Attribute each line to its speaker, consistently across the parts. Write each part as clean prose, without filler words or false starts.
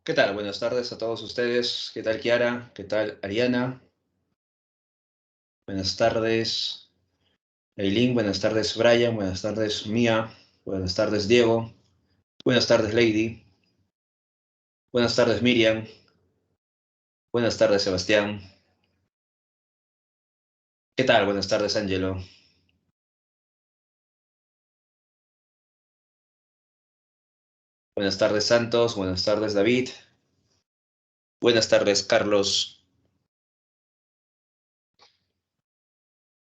Speaker 1: ¿Qué tal? Buenas tardes a todos ustedes. ¿Qué tal, Kiara? ¿Qué tal, Ariana? Buenas tardes, Eileen. Buenas tardes, Brian. Buenas tardes, Mía. Buenas tardes, Diego. Buenas tardes, Lady. Buenas tardes, Miriam. Buenas tardes, Sebastián. ¿Qué tal? Buenas tardes, Angelo. Buenas tardes, Santos. Buenas tardes, David. Buenas tardes, Carlos.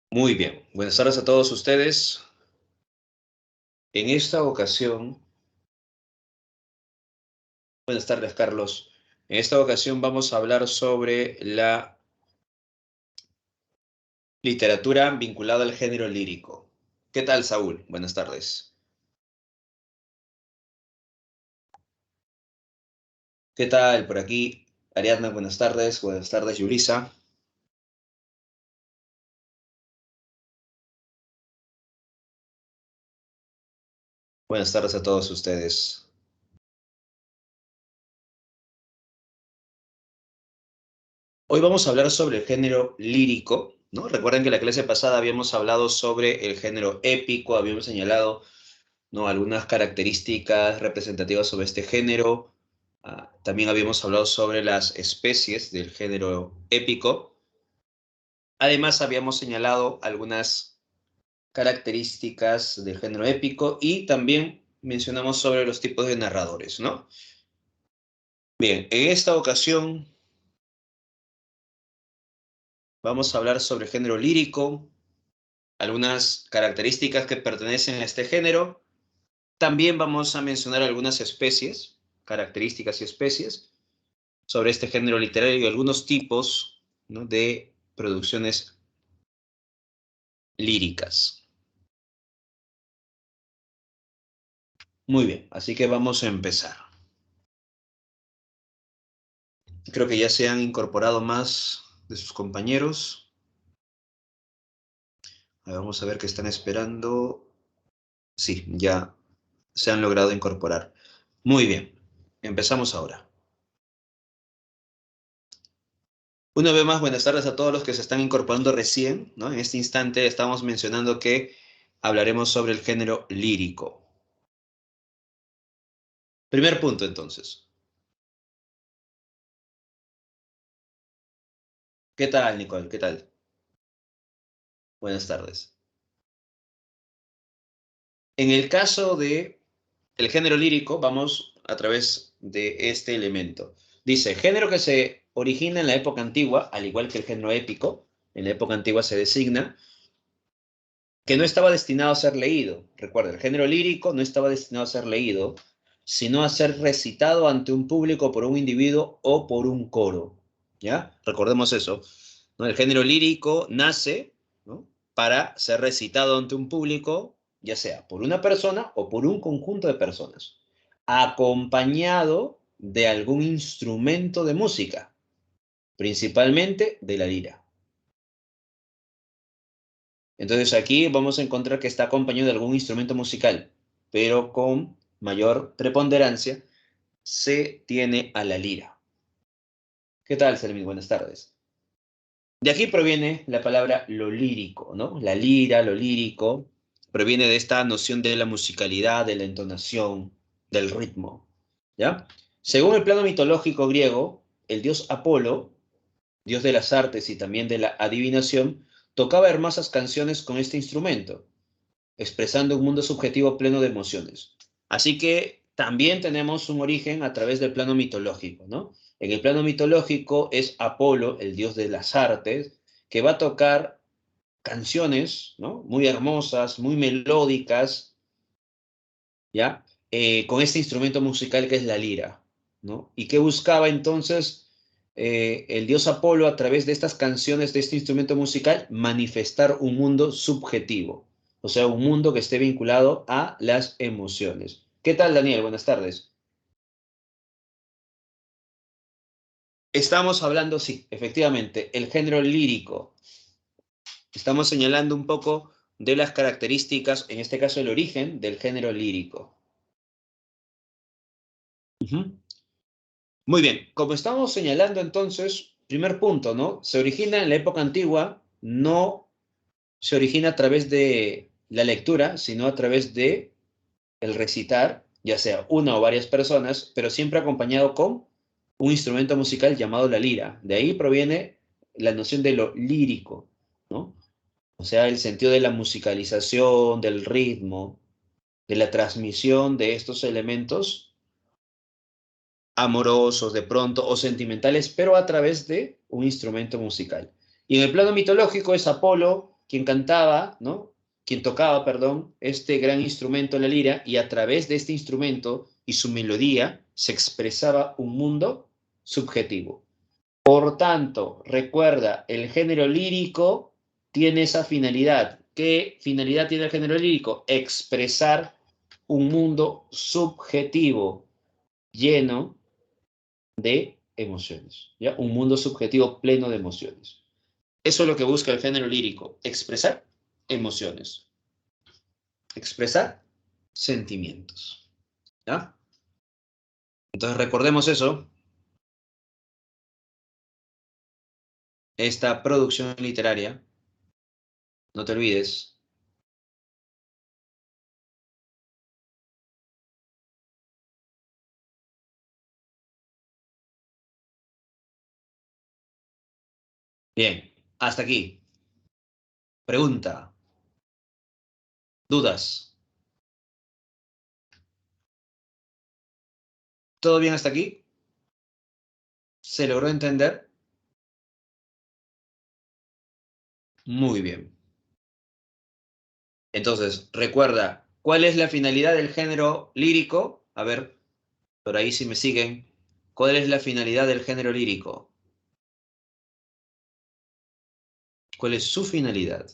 Speaker 1: Muy bien. Buenas tardes a todos ustedes. En esta ocasión, buenas tardes, Carlos. En esta ocasión vamos a hablar sobre la literatura vinculada al género lírico. ¿Qué tal, Saúl? Buenas tardes. ¿Qué tal por aquí? Ariadna, buenas tardes. Buenas tardes, Yulisa. Buenas tardes a todos ustedes. Hoy vamos a hablar sobre el género lírico, ¿no? Recuerden que la clase pasada habíamos hablado sobre el género épico, habíamos señalado, ¿no?, algunas características representativas sobre este género. También habíamos hablado sobre las especies del género épico. Además, habíamos señalado algunas características del género épico y también mencionamos sobre los tipos de narradores, ¿no? Bien, en esta ocasión vamos a hablar sobre el género lírico, algunas características que pertenecen a este género. También vamos a mencionar algunas especies, características y especies sobre este género literario y algunos tipos, ¿no?, de producciones líricas. Muy bien, así que vamos a empezar. Creo que ya se han incorporado más de sus compañeros. Vamos a ver qué están esperando. Sí, ya se han logrado incorporar. Muy bien, empezamos ahora. Una vez más, buenas tardes a todos los que se están incorporando recién, ¿no? En este instante estamos mencionando que hablaremos sobre el género lírico. Primer punto, entonces. ¿Qué tal, Nicole? ¿Qué tal? Buenas tardes. En el caso de el género lírico, vamos a través de este elemento. Dice, género que se origina en la época antigua, al igual que el género épico, en la época antigua se designa, que no estaba destinado a ser leído. Recuerda, el género lírico no estaba destinado a ser leído, sino a ser recitado ante un público por un individuo o por un coro. ¿Ya? Recordemos eso, ¿no? El género lírico nace, ¿no?, para ser recitado ante un público, ya sea por una persona o por un conjunto de personas, acompañado de algún instrumento de música, principalmente de la lira. Entonces aquí vamos a encontrar que está acompañado de algún instrumento musical, pero con mayor preponderancia se tiene a la lira. ¿Qué tal, Selmi? Buenas tardes. De aquí proviene la palabra lo lírico, ¿no? La lira, lo lírico, proviene de esta noción de la musicalidad, de la entonación, del ritmo, ¿ya? Según el plano mitológico griego, el dios Apolo, dios de las artes y también de la adivinación, tocaba hermosas canciones con este instrumento, expresando un mundo subjetivo pleno de emociones. Así que también tenemos un origen a través del plano mitológico, ¿no? En el plano mitológico es Apolo, el dios de las artes, que va a tocar canciones, ¿no?, muy hermosas, muy melódicas, ¿ya? Con este instrumento musical que es la lira, ¿no? ¿Y qué buscaba entonces el dios Apolo a través de estas canciones, de este instrumento musical? Manifestar un mundo subjetivo, o sea, un mundo que esté vinculado a las emociones. ¿Qué tal, Daniel? Buenas tardes. Estamos hablando, sí, efectivamente, el género lírico. Estamos señalando un poco de las características, en este caso el origen del género lírico. Ujú. Muy bien, como estamos señalando entonces, primer punto, ¿no? Se origina en la época antigua, no se origina a través de la lectura, sino a través de el recitar, ya sea una o varias personas, pero siempre acompañado con un instrumento musical llamado la lira. De ahí proviene la noción de lo lírico, ¿no? O sea, el sentido de la musicalización, del ritmo, de la transmisión de estos elementos amorosos de pronto o sentimentales, pero a través de un instrumento musical. Y en el plano mitológico es Apolo quien cantaba, ¿no? Quien tocaba, perdón, este gran instrumento, la lira, y a través de este instrumento y su melodía se expresaba un mundo subjetivo. Por tanto, recuerda, el género lírico tiene esa finalidad. ¿Qué finalidad tiene el género lírico? Expresar un mundo subjetivo lleno de emociones, ¿ya? Un mundo subjetivo pleno de emociones. Eso es lo que busca el género lírico, expresar emociones, expresar sentimientos, ¿ya? Entonces recordemos eso, esta producción literaria, no te olvides. Bien, hasta aquí. Pregunta, dudas. ¿Todo bien hasta aquí? ¿Se logró entender? Muy bien. Entonces, recuerda, ¿cuál es la finalidad del género lírico? A ver, por ahí si me siguen. ¿Cuál es la finalidad del género lírico? ¿Cuál es su finalidad?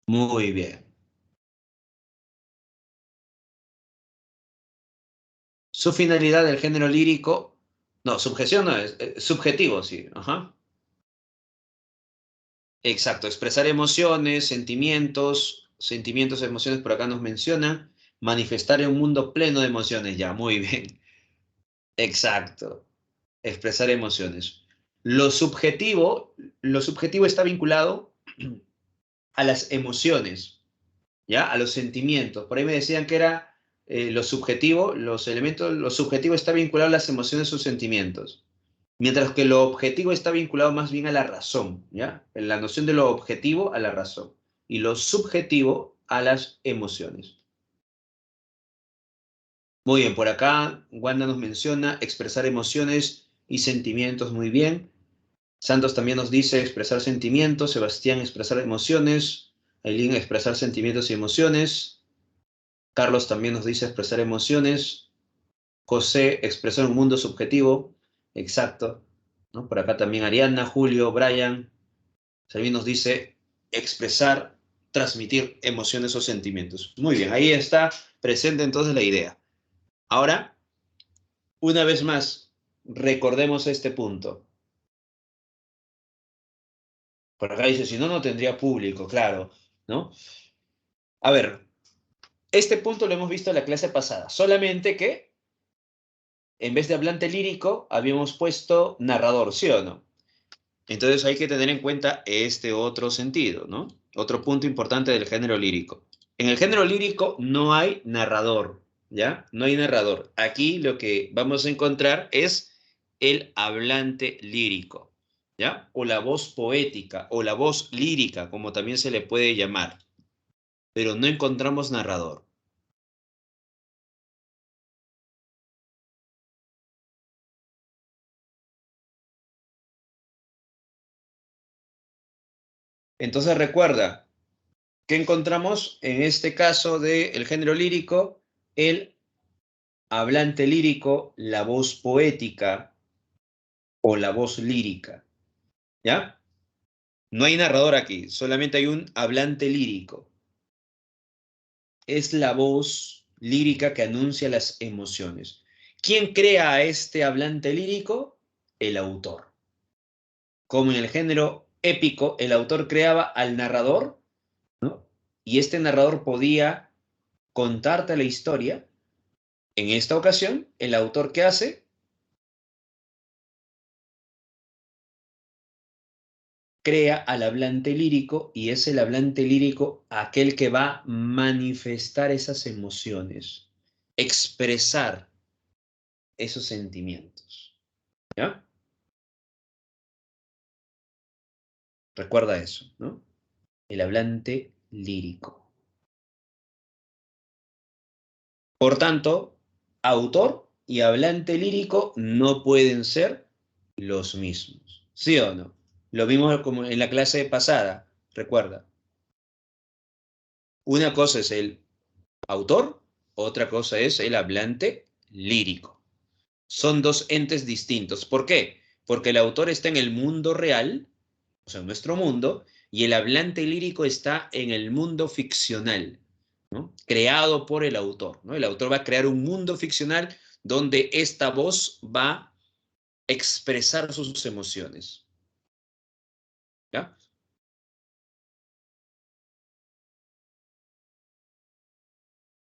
Speaker 1: Muy bien. Su finalidad del género lírico, no, subjeción no es, subjetivo, sí. Ajá. Exacto, expresar emociones, sentimientos, emociones, por acá nos menciona, manifestar en un mundo pleno de emociones, ya, muy bien. Exacto, expresar emociones. Lo subjetivo está vinculado a las emociones, ¿ya? A los sentimientos. Por ahí me decían que era lo subjetivo, los elementos, lo subjetivo está vinculado a las emociones o sentimientos, mientras que lo objetivo está vinculado más bien a la razón, ¿ya? En la noción de lo objetivo a la razón y lo subjetivo a las emociones. Muy bien, por acá Wanda nos menciona expresar emociones y sentimientos muy bien. Santos también nos dice expresar sentimientos, Sebastián expresar emociones, Aileen expresar sentimientos y emociones. Carlos también nos dice expresar emociones. José expresar un mundo subjetivo. Exacto. ¿No? Por acá también Ariana, Julio, Brian. También nos dice expresar, transmitir emociones o sentimientos. Muy bien, ahí está presente entonces la idea. Ahora, una vez más, recordemos este punto. Por acá dice, si no, no tendría público, claro, ¿no? A ver, este punto lo hemos visto en la clase pasada, solamente que en vez de hablante lírico, habíamos puesto narrador, ¿sí o no? Entonces hay que tener en cuenta este otro sentido, ¿no? Otro punto importante del género lírico. En el género lírico no hay narrador, ¿ya? No hay narrador. Aquí lo que vamos a encontrar es el hablante lírico, ¿ya? O la voz poética, o la voz lírica, como también se le puede llamar. Pero no encontramos narrador. Entonces recuerda, ¿qué encontramos en este caso del género lírico? El hablante lírico, la voz poética o la voz lírica, ¿ya? No hay narrador aquí, solamente hay un hablante lírico. Es la voz lírica que anuncia las emociones. ¿Quién crea a este hablante lírico? El autor. Como en el género épico, el autor creaba al narrador, ¿no? y este narrador podía contarte la historia. En esta ocasión, el autor, ¿qué hace? Crea al hablante lírico, y es el hablante lírico aquel que va a manifestar esas emociones, expresar esos sentimientos. ¿Ya? Recuerda eso, ¿no? El hablante lírico. Por tanto, autor y hablante lírico no pueden ser los mismos. ¿Sí o no? Lo vimos como en la clase pasada, recuerda. Una cosa es el autor, otra cosa es el hablante lírico. Son dos entes distintos. ¿Por qué? Porque el autor está en el mundo real, o sea, en nuestro mundo, y el hablante lírico está en el mundo ficcional, ¿no? Creado por el autor, ¿no? El autor va a crear un mundo ficcional donde esta voz va a expresar sus emociones. ¿Ya?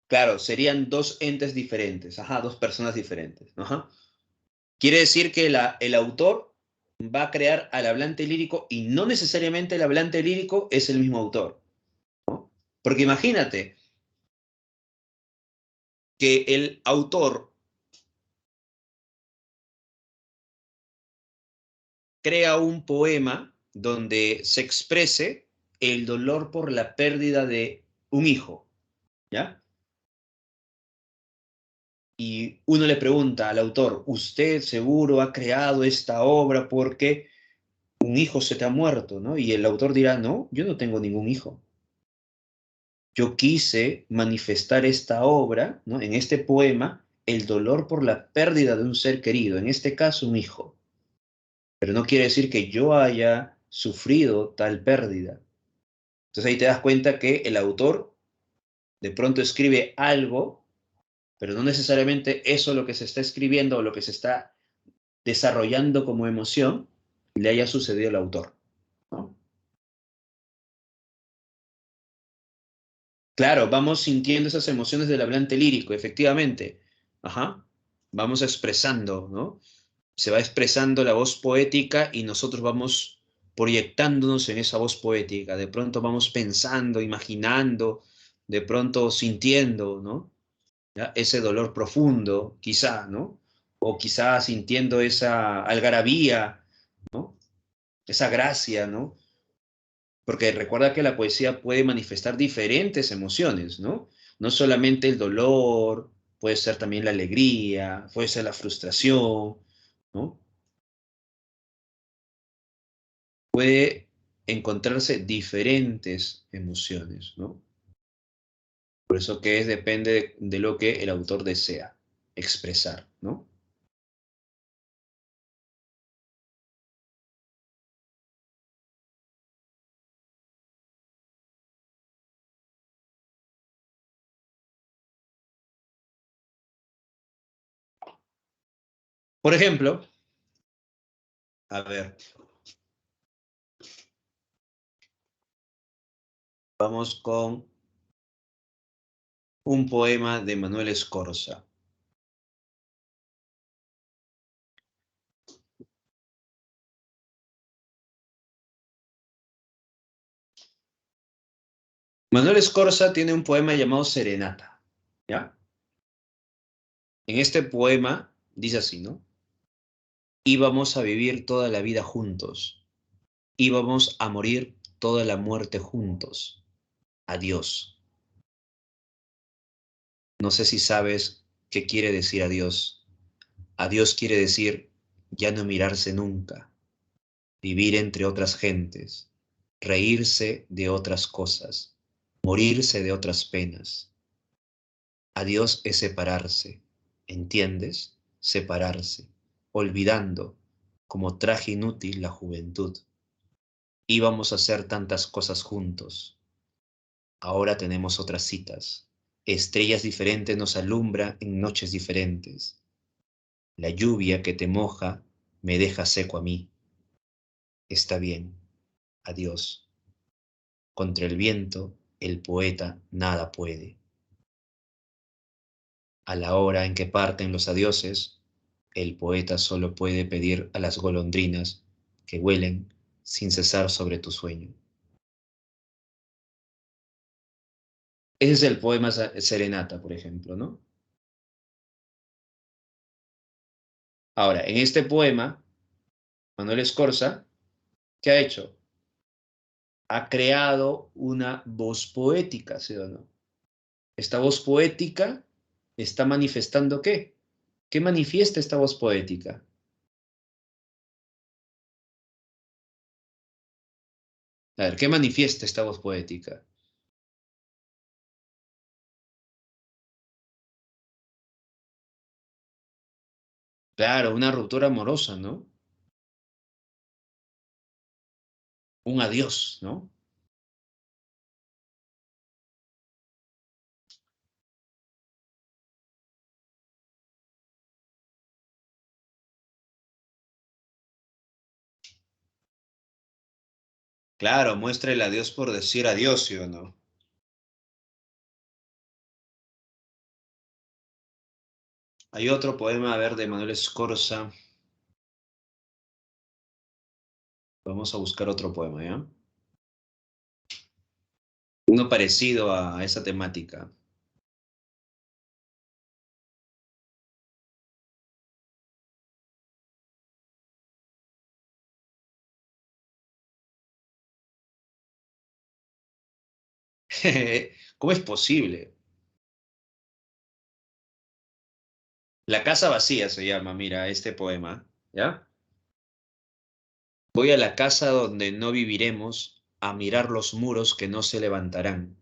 Speaker 1: Claro, serían dos entes diferentes, ajá, dos personas diferentes. Ajá. Quiere decir que el autor va a crear al hablante lírico y no necesariamente el hablante lírico es el mismo autor. Porque imagínate que el autor crea un poema donde se exprese el dolor por la pérdida de un hijo, ¿ya? Y uno le pregunta al autor, ¿usted seguro ha creado esta obra porque un hijo se te ha muerto, ¿no? Y el autor dirá, no, yo no tengo ningún hijo. Yo quise manifestar esta obra, ¿no? En este poema, el dolor por la pérdida de un ser querido, en este caso un hijo. Pero no quiere decir que yo haya sufrido tal pérdida. Entonces ahí te das cuenta que el autor de pronto escribe algo, pero no necesariamente eso lo que se está escribiendo o lo que se está desarrollando como emoción le haya sucedido al autor, ¿no? Claro, vamos sintiendo esas emociones del hablante lírico, efectivamente. Ajá. Vamos expresando, ¿no? Se va expresando la voz poética y nosotros vamos proyectándonos en esa voz poética. De pronto vamos pensando, imaginando, de pronto sintiendo, ¿no? ¿Ya? Ese dolor profundo, quizá, ¿no? O quizá sintiendo esa algarabía, ¿no? Esa gracia, ¿no? Porque recuerda que la poesía puede manifestar diferentes emociones, ¿no? No solamente el dolor, puede ser también la alegría, puede ser la frustración, ¿no? Puede encontrarse diferentes emociones, ¿no? Por eso que es, depende de lo que el autor desea expresar, ¿no? Por ejemplo, a ver, vamos con un poema de Manuel Escorza. Manuel Escorza tiene un poema llamado Serenata, ¿ya? En este poema dice así, ¿no? Íbamos a vivir toda la vida juntos, íbamos a morir toda la muerte juntos. Adiós. No sé si sabes qué quiere decir adiós. Adiós quiere decir ya no mirarse nunca, vivir entre otras gentes, reírse de otras cosas, morirse de otras penas. Adiós es separarse, ¿entiendes? Separarse, olvidando como traje inútil la juventud. Íbamos a hacer tantas cosas juntos. Ahora tenemos otras citas. Estrellas diferentes nos alumbran en noches diferentes. La lluvia que te moja me deja seco a mí. Está bien. Adiós. Contra el viento el poeta nada puede. A la hora en que parten los adioses, el poeta solo puede pedir a las golondrinas que vuelen sin cesar sobre tu sueño. Ese es el poema Serenata, por ejemplo, ¿no? Ahora, en este poema, Manuel Escorza, ¿qué ha hecho? Ha creado una voz poética, ¿sí o no? Esta voz poética está manifestando ¿qué? ¿Qué manifiesta esta voz poética? A ver, ¿qué manifiesta esta voz poética? Claro, una ruptura amorosa, ¿no? Un adiós, ¿no? Claro, muestra el adiós por decir adiós, ¿sí o no? Hay otro poema, a ver, de Manuel Escorza. Vamos a buscar otro poema, ¿ya? Uno parecido a esa temática. ¿Cómo es posible? La casa vacía se llama, mira, este poema, ¿ya? Voy a la casa donde no viviremos, a mirar los muros que no se levantarán.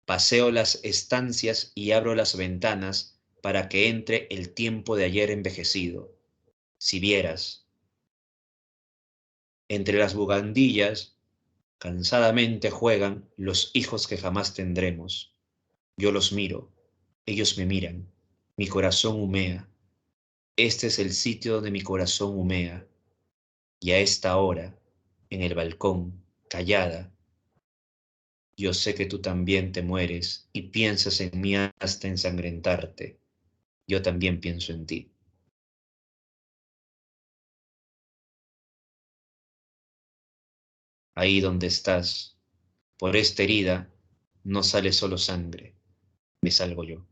Speaker 1: Paseo las estancias y abro las ventanas para que entre el tiempo de ayer envejecido. Si vieras, entre las bugandillas, cansadamente juegan los hijos que jamás tendremos. Yo los miro, ellos me miran, mi corazón humea. Este es el sitio donde mi corazón humea. Y a esta hora, en el balcón, callada, yo sé que tú también te mueres y piensas en mí hasta ensangrentarte. Yo también pienso en ti. Ahí donde estás, por esta herida, no sale solo sangre, me salgo yo.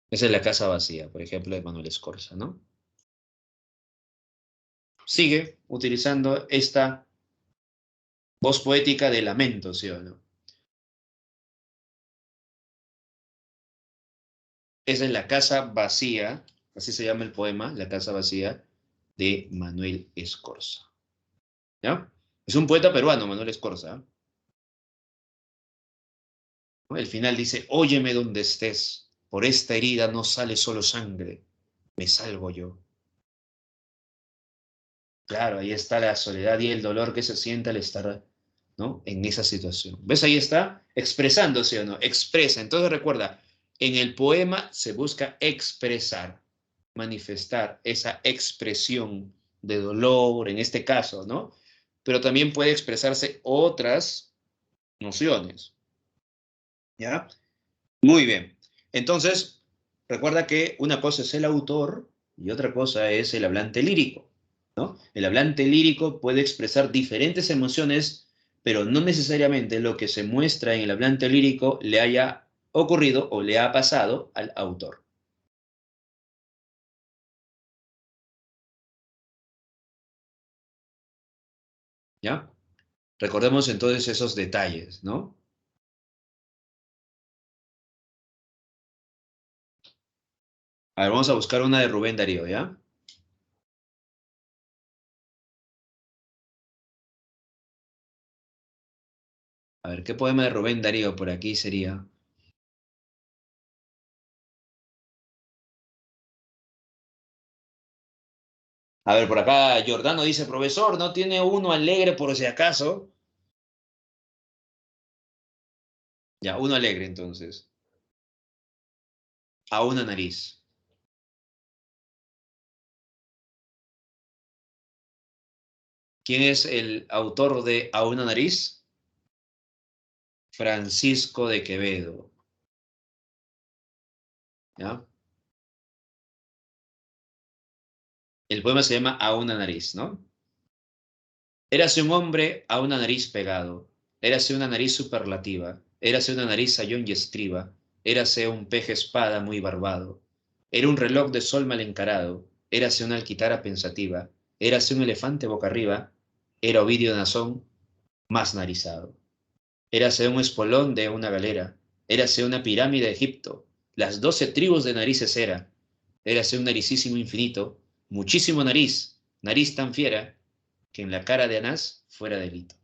Speaker 1: Esa es la casa vacía, por ejemplo, de Manuel Escorza, ¿no? Sigue utilizando esta voz poética de lamento, ¿sí o no? Esa es la casa vacía, así se llama el poema, La casa vacía, de Manuel Escorza. ¿Ya? Es un poeta peruano, Manuel Escorza. ¿No? El final dice, óyeme donde estés, por esta herida no sale solo sangre, me salgo yo. Claro, ahí está la soledad y el dolor que se siente al estar, ¿no? En esa situación. ¿Ves? Ahí está expresándose o no, expresa. Entonces recuerda, en el poema se busca expresar, manifestar esa expresión de dolor, en este caso, ¿no? Pero también puede expresarse otras nociones, ¿ya? Muy bien. Entonces, recuerda que una cosa es el autor y otra cosa es el hablante lírico, ¿no? El hablante lírico puede expresar diferentes emociones, pero no necesariamente lo que se muestra en el hablante lírico le haya ocurrido o le ha pasado al autor, ¿ya? Recordemos entonces esos detalles, ¿no? A ver, vamos a buscar una de Rubén Darío, ¿ya? A ver, ¿qué poema de Rubén Darío por aquí sería? A ver, por acá Giordano dice, profesor, ¿no tiene uno alegre por si acaso? Ya, uno alegre entonces. A una nariz. ¿Quién es el autor de A una nariz? Francisco de Quevedo. ¿Ya? El poema se llama A una nariz, ¿no? Érase un hombre a una nariz pegado, érase una nariz superlativa, érase una nariz sayón y estriba, érase un peje espada muy barbado, era un reloj de sol mal encarado, érase una alquitara pensativa, érase un elefante boca arriba, era Ovidio Nazón más narizado, érase un espolón de una galera, érase una pirámide de Egipto, las 12 tribus de narices era, érase un naricísimo infinito, muchísimo nariz, nariz tan fiera, que en la cara de Anás fuera delito.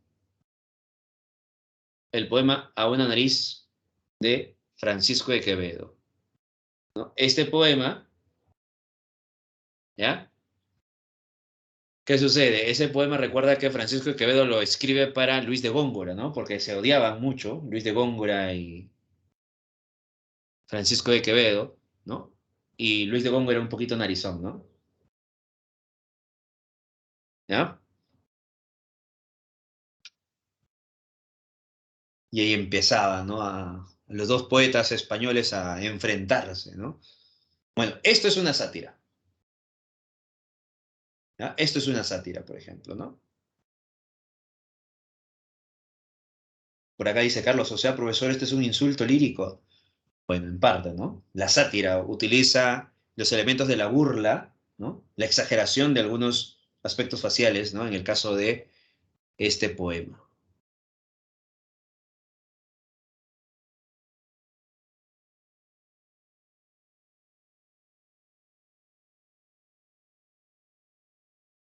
Speaker 1: El poema A una nariz de Francisco de Quevedo, ¿no? Este poema, ¿ya? ¿Qué sucede? Ese poema recuerda que Francisco de Quevedo lo escribe para Luis de Góngora, ¿no? Porque se odiaban mucho, Luis de Góngora y Francisco de Quevedo, ¿no? Y Luis de Góngora era un poquito narizón, ¿no? ¿Ya? Y ahí empezaba, ¿no? A los dos poetas españoles a enfrentarse, ¿no? Bueno, esto es una sátira, ¿ya? Esto es una sátira, por ejemplo, ¿no? Por acá dice Carlos, o sea, profesor, este es un insulto lírico. Bueno, en parte, ¿no? La sátira utiliza los elementos de la burla, ¿no? La exageración de algunos aspectos faciales, ¿no? En el caso de este poema.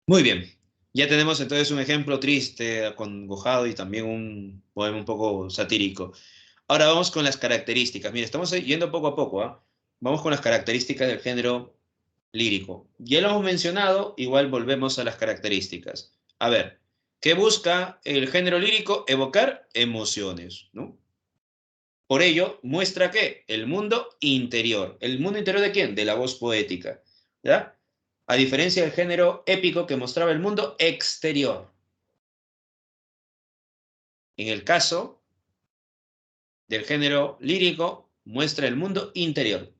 Speaker 1: Muy bien. Ya tenemos entonces un ejemplo triste, acongojado y también un poema un poco satírico. Ahora vamos con las características. Mira, estamos yendo poco a poco, ¿ah? Vamos con las características del género lírico. Ya lo hemos mencionado, igual volvemos a las características. A ver, ¿qué busca el género lírico? Evocar emociones, ¿no? Por ello, muestra que el mundo interior. ¿El mundo interior de quién? De la voz poética, ¿ya? A diferencia del género épico que mostraba el mundo exterior. En el caso del género lírico, muestra el mundo interior.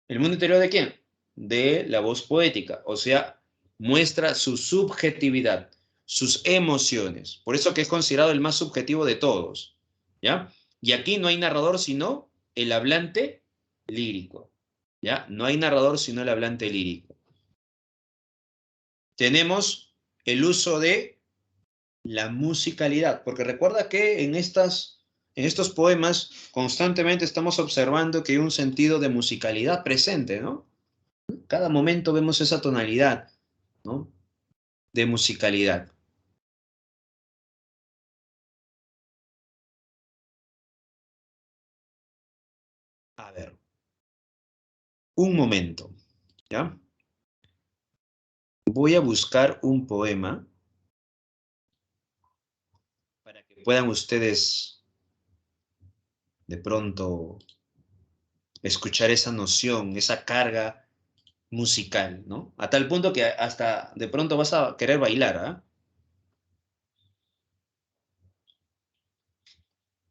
Speaker 1: ¿El mundo interior de quién? De la voz poética, o sea, muestra su subjetividad, sus emociones. Por eso que es considerado el más subjetivo de todos, ¿ya? Y aquí no hay narrador sino el hablante lírico, ¿ya? No hay narrador sino el hablante lírico. Tenemos el uso de la musicalidad, porque recuerda que en estos poemas constantemente estamos observando que hay un sentido de musicalidad presente, ¿no? Cada momento vemos esa tonalidad, ¿no? De musicalidad. A ver, un momento, ¿ya? Voy a buscar un poema para que puedan ustedes de pronto escuchar esa noción, esa carga musical, ¿no? A tal punto que hasta de pronto vas a querer bailar, ¿ah?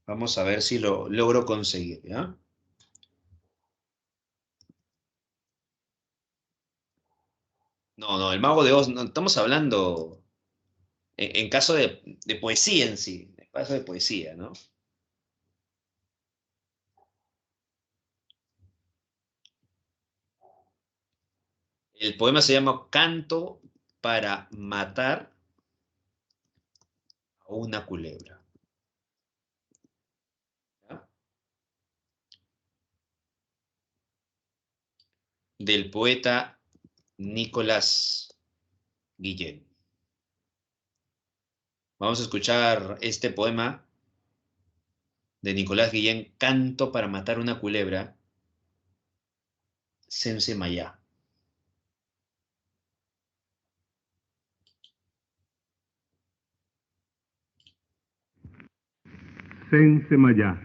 Speaker 1: Vamos a ver si lo logro conseguir, ¿ya? No, no, el Mago de Oz, no, estamos hablando en caso de poesía en sí, en caso de poesía, ¿no? El poema se llama Canto para matar a una culebra. ¿Ya? Del poeta Nicolás Guillén. Vamos a escuchar este poema de Nicolás Guillén, Canto para matar una culebra, Sense Mayá.
Speaker 2: Sensemayá,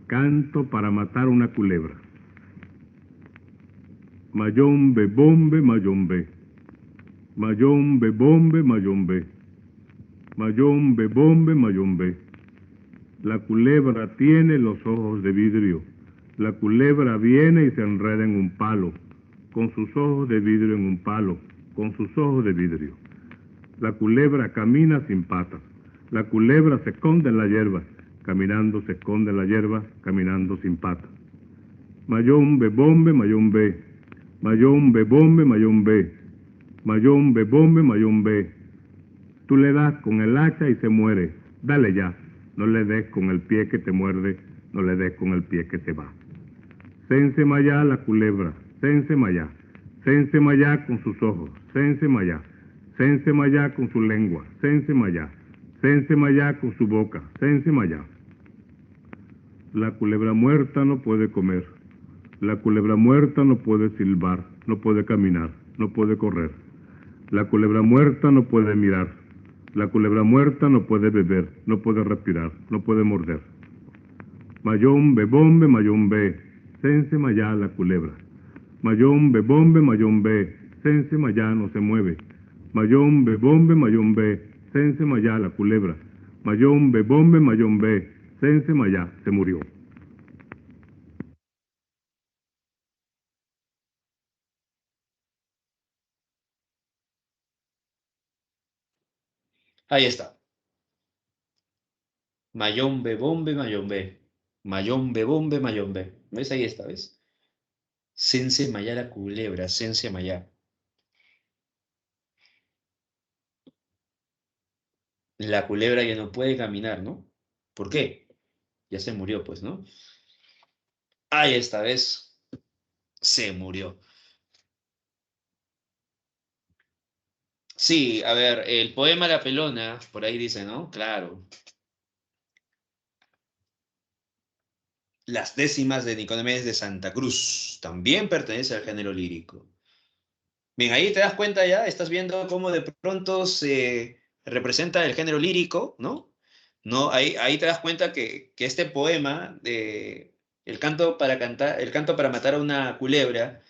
Speaker 2: canto para matar una culebra. Mayombe, bombe, mayombe. Mayombe, bombe, mayombe. Mayombe, bombe, mayombe. La culebra tiene los ojos de vidrio. La culebra viene y se enreda en un palo, con sus ojos de vidrio en un palo, con sus ojos de vidrio. La culebra camina sin patas. La culebra se esconde en la hierba. Caminando se esconde en la hierba, caminando sin patas. Mayombe, bombe, mayombe. Mayombe, bombe, mayombe. Mayombe, bombe, mayombe. Tú le das con el hacha y se muere. Dale ya. No le des con el pie que te muerde. No le des con el pie que te va. Sense Mayá la culebra. Sense Mayá. Sense Mayá con sus ojos. Sense Mayá. Sense Mayá con su lengua. Sense Mayá. Sense Mayá con su boca. Sense Mayá. La culebra muerta no puede comer. La culebra muerta no puede silbar. No puede caminar. No puede correr. La culebra muerta no puede mirar. La culebra muerta no puede beber, no puede respirar, no puede morder. Mayombe, bombe, mayombe, sense mayá la culebra. Mayombe, bombe, mayombe, sense mayá no se mueve. Mayombe, bombe, mayombe, sense mayá la culebra. Mayombe, bombe, mayombe, sense mayá se murió.
Speaker 1: Ahí está. Mayombe, bombe, mayombe. Mayombe, bombe, mayombe. ¿Ves? Ahí está, ¿ves? Sense Mayá la culebra, Sense Mayá. La culebra ya no puede caminar, ¿no? ¿Por qué? Ya se murió, pues, ¿no? Ahí está, ¿ves? Se murió. Sí, a ver, el poema La Pelona, por ahí dice, ¿no? Claro. Las décimas de Nicomedes de Santa Cruz también pertenece al género lírico. Bien, ahí te das cuenta ya, estás viendo cómo de pronto se representa el género lírico, ¿no? No, ahí te das cuenta que este poema de el canto para matar a una culebra,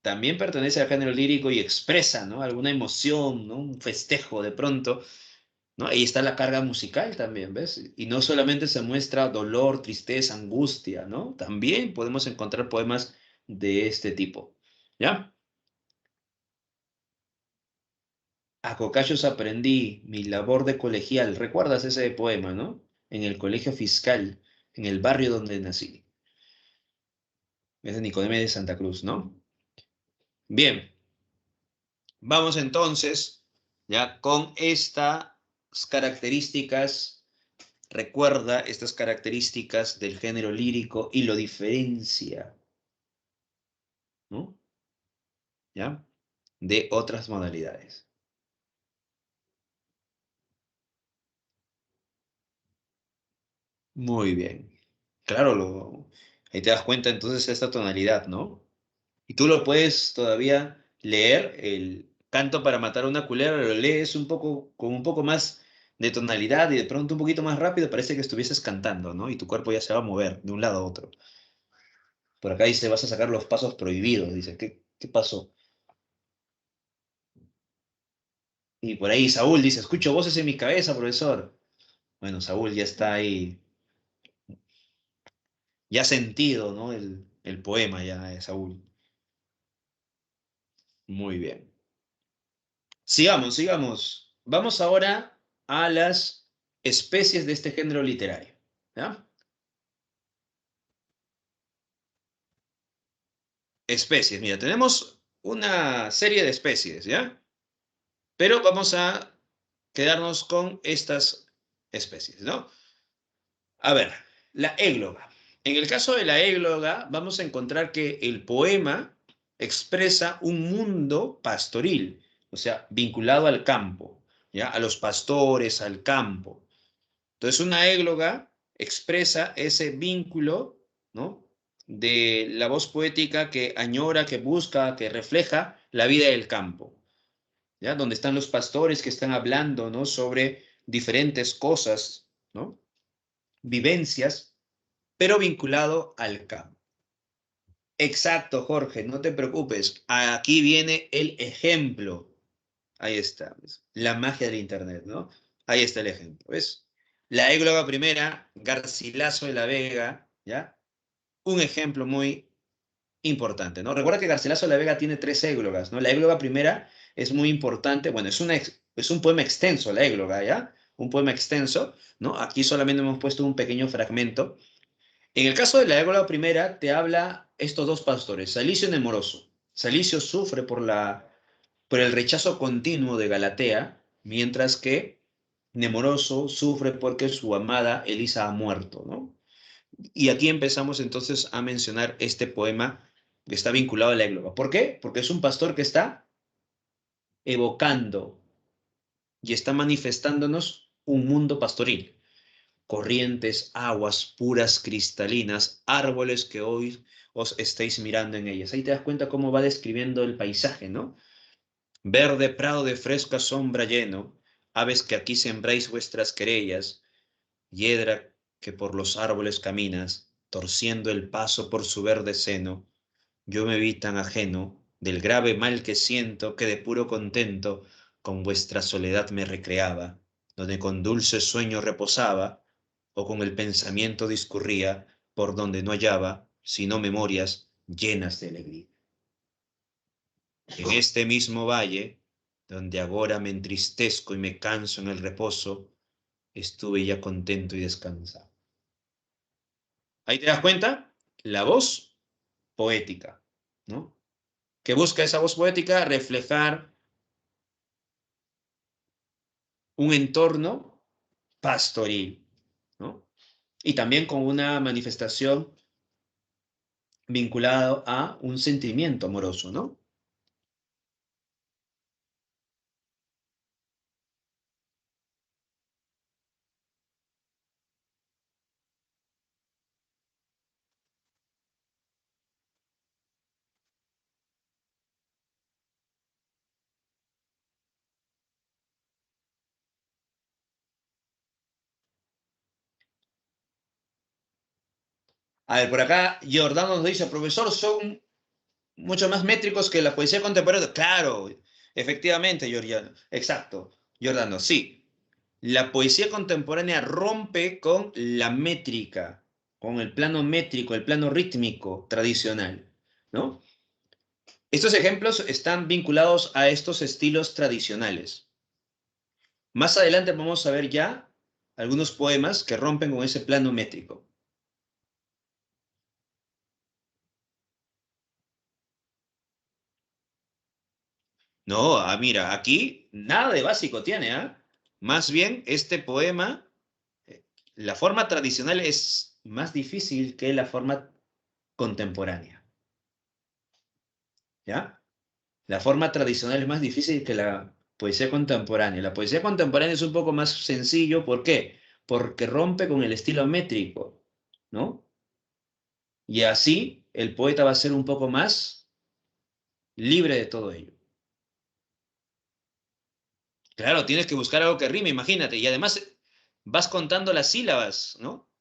Speaker 1: también pertenece al género lírico y expresa, ¿no? Alguna emoción, ¿no? Un festejo de pronto, ¿no? Ahí está la carga musical también, ¿ves? Y no solamente se muestra dolor, tristeza, angustia, ¿no? También podemos encontrar poemas de este tipo, ¿ya? A Cocayos aprendí mi labor de colegial. ¿Recuerdas ese poema, no? En el colegio fiscal, en el barrio donde nací. Es de Nicomedes de Santa Cruz, ¿no? Bien, vamos entonces ya con estas características. Recuerda estas características del género lírico y lo diferencia, ¿no? ¿Ya? De otras modalidades. Muy bien. Claro, ahí te das cuenta entonces de esta tonalidad, ¿no? Y tú lo puedes todavía leer, el canto para matar a una culebra, lo lees un poco, con un poco más de tonalidad y de pronto un poquito más rápido, parece que estuvieses cantando, ¿no? Y tu cuerpo ya se va a mover de un lado a otro. Por acá dice, vas a sacar los pasos prohibidos. Dice, ¿qué pasó? Y por ahí Saúl dice, escucho voces en mi cabeza, profesor. Bueno, Saúl ya está ahí, ya ha sentido, ¿no? El poema ya de Saúl. Muy bien. Sigamos, sigamos. Vamos ahora a las especies de este género literario. ¿Ya? Especies, mira, tenemos una serie de especies, ¿ya? Pero vamos a quedarnos con estas especies, ¿no? A ver, la égloga. En el caso de la égloga, vamos a encontrar que el poema expresa un mundo pastoril, o sea, vinculado al campo, ¿ya? A los pastores, al campo. Entonces, una égloga expresa ese vínculo, ¿no? De la voz poética que añora, que busca, que refleja la vida del campo, ¿ya? Donde están los pastores que están hablando, ¿no? Sobre diferentes cosas, ¿no? Vivencias, pero vinculado al campo. Exacto, Jorge, no te preocupes. Aquí viene el ejemplo. Ahí está, la magia del Internet, ¿no? Ahí está el ejemplo, ¿ves? La égloga primera, Garcilaso de la Vega, ¿ya? Un ejemplo muy importante, ¿no? Recuerda que Garcilaso de la Vega tiene tres églogas, ¿no? La égloga primera es muy importante, bueno, es un poema extenso, la égloga, ¿ya? Un poema extenso, ¿no? Aquí solamente hemos puesto un pequeño fragmento. En el caso de la égloga primera, te habla estos dos pastores, Salicio y Nemoroso. Salicio sufre por el rechazo continuo de Galatea, mientras que Nemoroso sufre porque su amada Elisa ha muerto, ¿no? Y aquí empezamos entonces a mencionar este poema que está vinculado a la égloga. ¿Por qué? Porque es un pastor que está evocando y está manifestándonos un mundo pastoril. Corrientes, aguas puras, cristalinas, árboles que hoy os estáis mirando en ellas. Ahí te das cuenta cómo va describiendo el paisaje, ¿no? Verde prado de fresca sombra lleno, aves que aquí sembráis vuestras querellas, hiedra que por los árboles caminas, torciendo el paso por su verde seno, yo me vi tan ajeno del grave mal que siento que de puro contento con vuestra soledad me recreaba, donde con dulce sueño reposaba, o con el pensamiento discurría por donde no hallaba, sino memorias llenas de alegría. En este mismo valle, donde agora me entristezco y me canso en el reposo, estuve ya contento y descansado. Ahí te das cuenta, la voz poética, ¿no? Que busca esa voz poética reflejar un entorno pastoril, ¿no? Y también con una manifestación vinculada a un sentimiento amoroso, ¿no? A ver, por acá Giordano nos dice, profesor, son mucho más métricos que la poesía contemporánea. Claro, efectivamente, Giordano. Exacto, Giordano, sí. La poesía contemporánea rompe con la métrica, con el plano métrico, el plano rítmico tradicional, ¿no? Estos ejemplos están vinculados a estos estilos tradicionales. Más adelante vamos a ver ya algunos poemas que rompen con ese plano métrico. No, mira, aquí nada de básico tiene, ¿ah? Más bien, este poema, eh, la forma tradicional es más difícil que la forma contemporánea, ¿ya? La forma tradicional es más difícil que la poesía contemporánea. La poesía contemporánea es un poco más sencillo, ¿por qué? Porque rompe con el estilo métrico, ¿no? Y así el poeta va a ser un poco más libre de todo ello. Claro, tienes que buscar algo que rime, imagínate. Y además vas contando las sílabas, ¿no?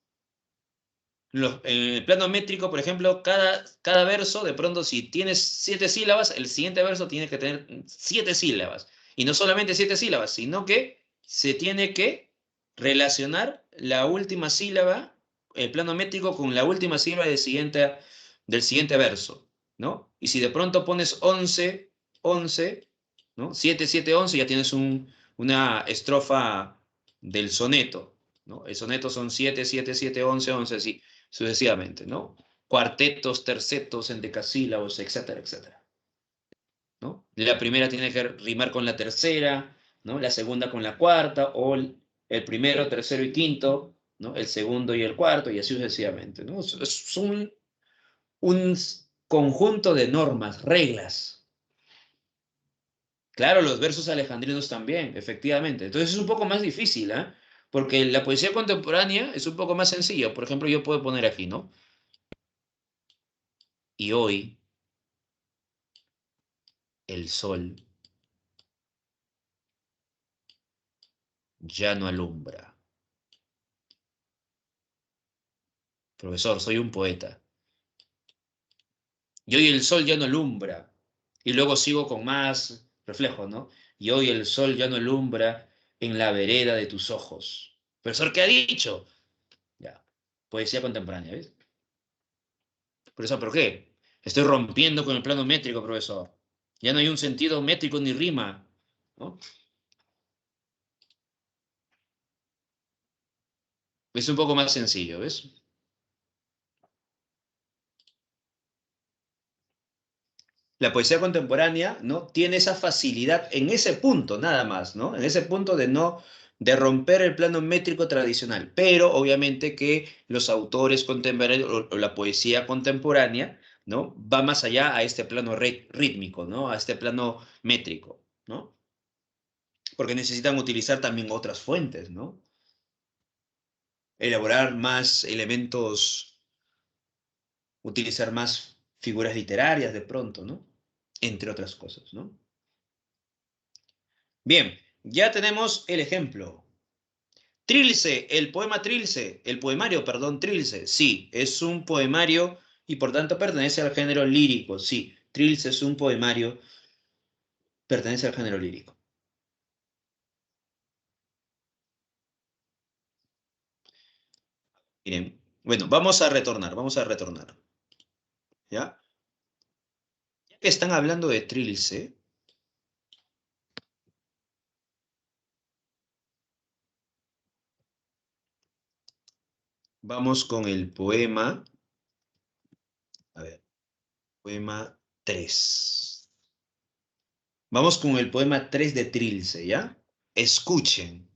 Speaker 1: En el plano métrico, por ejemplo, cada verso, de pronto, si tienes 7 sílabas, el siguiente verso tiene que tener 7 sílabas. Y no solamente 7 sílabas, sino que se tiene que relacionar la última sílaba, el plano métrico, con la última sílaba del siguiente verso, ¿no? Y si de pronto pones 11, 11, ¿no? 7, 7, 11, ya tienes una estrofa del soneto, ¿no? El soneto son 7, 7, 7, 11, 11, así sucesivamente, ¿no? Cuartetos, tercetos, endecasílabos, etcétera, etcétera, ¿no? La primera tiene que rimar con la tercera, ¿no? La segunda con la cuarta, o el primero, tercero y quinto, ¿no? El segundo y el cuarto, y así sucesivamente, ¿no? Es un conjunto de normas, reglas. Claro, los versos alejandrinos también, efectivamente. Entonces es un poco más difícil, ¿eh? Porque la poesía contemporánea es un poco más sencilla. Por ejemplo, yo puedo poner aquí, ¿no? Y hoy el sol ya no alumbra. Profesor, soy un poeta. Y hoy el sol ya no alumbra. Y luego sigo con más reflejos, ¿no? Y hoy el sol ya no alumbra en la vereda de tus ojos. Profesor, ¿qué ha dicho? Ya, poesía contemporánea, ¿ves? Profesor, ¿por qué? Estoy rompiendo con el plano métrico, profesor. Ya no hay un sentido métrico ni rima, ¿no? Es un poco más sencillo, ¿ves? La poesía contemporánea, ¿no? Tiene esa facilidad en ese punto, nada más, ¿no? En ese punto de no, de romper el plano métrico tradicional. Pero obviamente que los autores contemporáneos o la poesía contemporánea, ¿no? Va más allá a este plano rítmico, ¿no? A este plano métrico, ¿no? Porque necesitan utilizar también otras fuentes, ¿no? Elaborar más elementos, utilizar más figuras literarias de pronto, ¿no? Entre otras cosas, ¿no? Bien, ya tenemos el ejemplo. Trilce, el poema Trilce, el poemario, perdón, Trilce, sí, es un poemario y por tanto pertenece al género lírico, sí. Trilce es un poemario, pertenece al género lírico. Miren, bueno, vamos a retornar, ¿ya? Ya que están hablando de Trilce, vamos con el poema, a ver, poema 3. Vamos con el poema 3 de Trilce, ¿ya? Escuchen.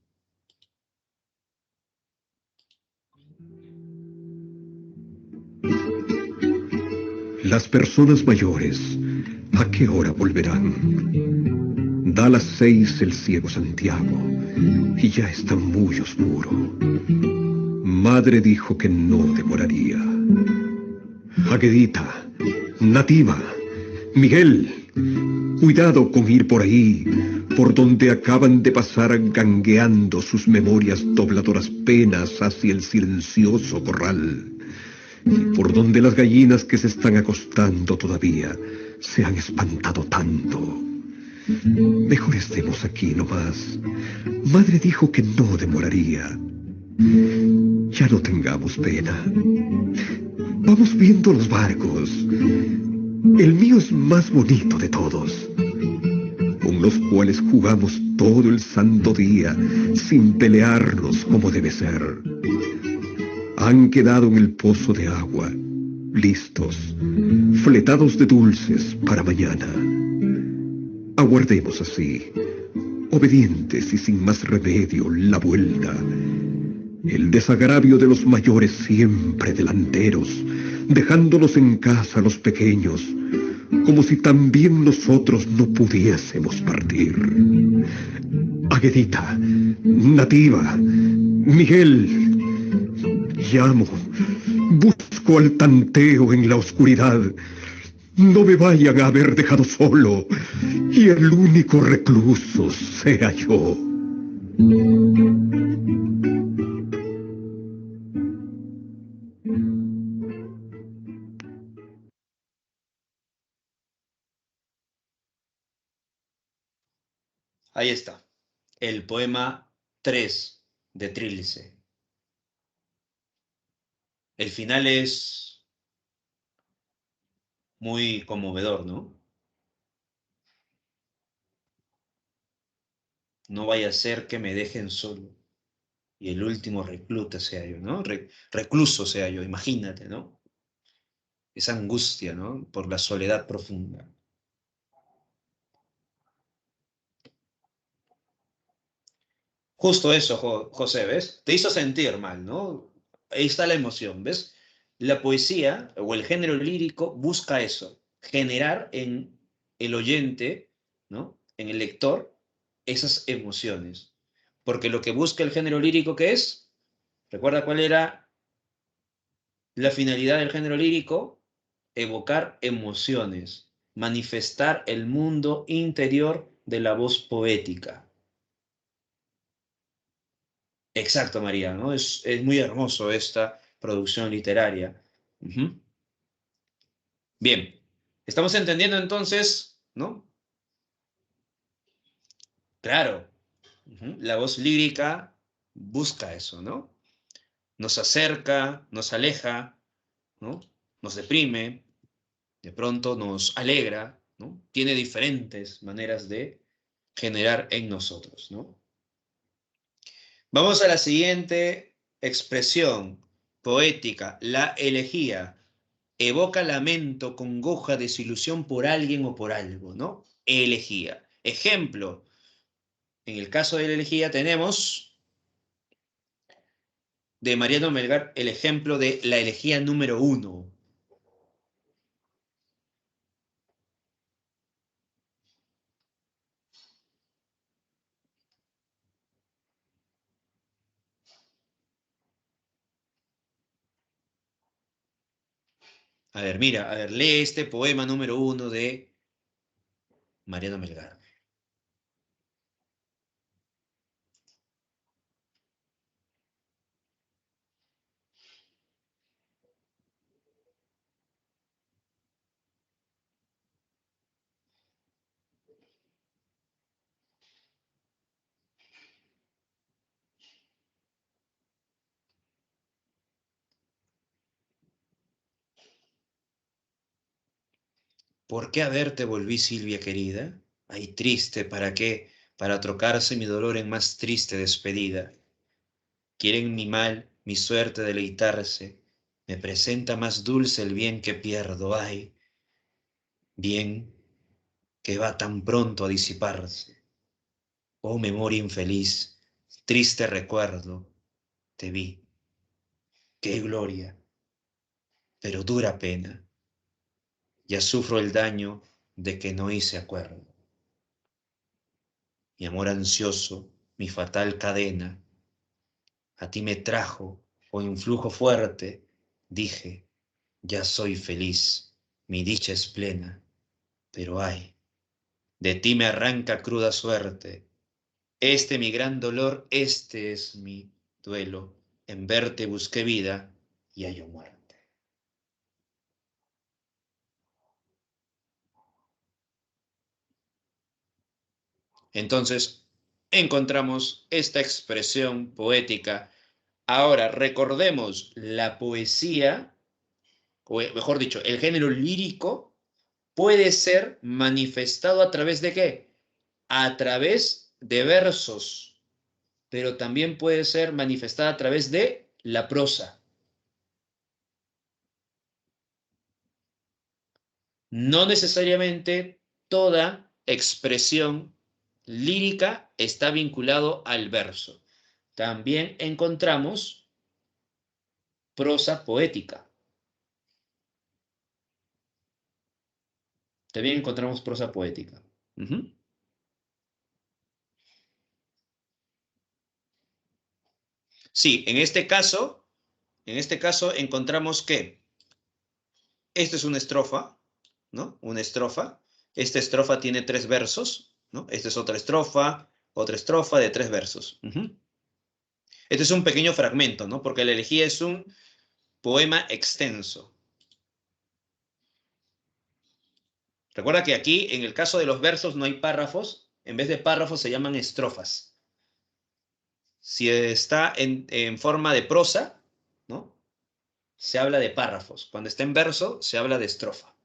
Speaker 3: Las personas mayores, ¿a qué hora volverán? Da las 6 el ciego Santiago y ya está muy oscuro. Madre dijo que no demoraría. Aguedita, Nativa, Miguel, cuidado con ir por ahí, por donde acaban de pasar gangueando sus memorias dobladoras penas hacia el silencioso corral. Y por donde las gallinas que se están acostando todavía se han espantado tanto. Mejor estemos aquí nomás. Madre dijo que no demoraría. Ya no tengamos pena. Vamos viendo los barcos. El mío es más bonito de todos, con los cuales jugamos todo el santo día sin pelearnos como debe ser. Han quedado en el pozo de agua, listos, fletados de dulces para mañana. Aguardemos así, obedientes y sin más remedio, la vuelta. El desagravio de los mayores siempre delanteros, dejándonos en casa a los pequeños, como si también nosotros no pudiésemos partir. Aguedita, Nativa, Miguel, llamo, busco al tanteo en la oscuridad. No me vayan a haber dejado solo y el único recluso sea yo.
Speaker 1: Ahí está, el poema 3 de Trilce. El final es muy conmovedor, ¿no? No vaya a ser que me dejen solo y el último recluta sea yo, ¿no? Recluso sea yo, imagínate, ¿no? Esa angustia, ¿no? Por la soledad profunda. Justo eso, José, ¿ves? Te hizo sentir mal, ¿no? Ahí está la emoción, ¿ves? La poesía o el género lírico busca eso, generar en el oyente, ¿no? En el lector, esas emociones. Porque lo que busca el género lírico, ¿qué es? ¿Recuerda cuál era la finalidad del género lírico? Evocar emociones, manifestar el mundo interior de la voz poética. Exacto, María, ¿no? Es muy hermoso esta producción literaria. Ujú. Bien, estamos entendiendo entonces, ¿no? Claro, La voz lírica busca eso, ¿no? Nos acerca, nos aleja, ¿no? Nos deprime, de pronto nos alegra, ¿no? Tiene diferentes maneras de generar en nosotros, ¿no? Vamos a la siguiente expresión poética, la elegía. Evoca lamento, congoja, desilusión por alguien o por algo, ¿no? Elegía. Ejemplo, en el caso de la elegía tenemos de Mariano Melgar el ejemplo de la elegía número 1. A ver, mira, a ver, lee este poema número 1 de Mariano Melgar. ¿Por qué a verte volví, Silvia querida? Ay, triste, ¿para qué? Para trocarse mi dolor en más triste despedida. Quieren mi mal, mi suerte deleitarse. Me presenta más dulce el bien que pierdo. Ay, bien que va tan pronto a disiparse. Oh, memoria infeliz, triste recuerdo, te vi. Qué gloria, pero dura pena. Ya sufro el daño de que no hice acuerdo. Mi amor ansioso, mi fatal cadena, a ti me trajo, o influjo fuerte, dije, ya soy feliz, mi dicha es plena, pero ay, de ti me arranca cruda suerte, este mi gran dolor, este es mi duelo, en verte busqué vida y hallo muerte. Entonces, encontramos esta expresión poética. Ahora, recordemos la poesía, o mejor dicho, el género lírico puede ser manifestado a través de qué? A través de versos, pero también puede ser manifestada a través de la prosa. No necesariamente toda expresión lírica está vinculado al verso. También encontramos prosa poética. También encontramos prosa poética. Ujú. Sí, en este caso encontramos que esta es una estrofa, ¿no? Una estrofa. Esta estrofa tiene 3 versos, ¿no? Esta es otra estrofa de 3 versos. Este es un pequeño fragmento, ¿no? Porque la elegía es un poema extenso. Recuerda que aquí, en el caso de los versos, no hay párrafos. En vez de párrafos se llaman estrofas. Si está en forma de prosa, ¿no? Se habla de párrafos. Cuando está en verso, se habla de estrofa.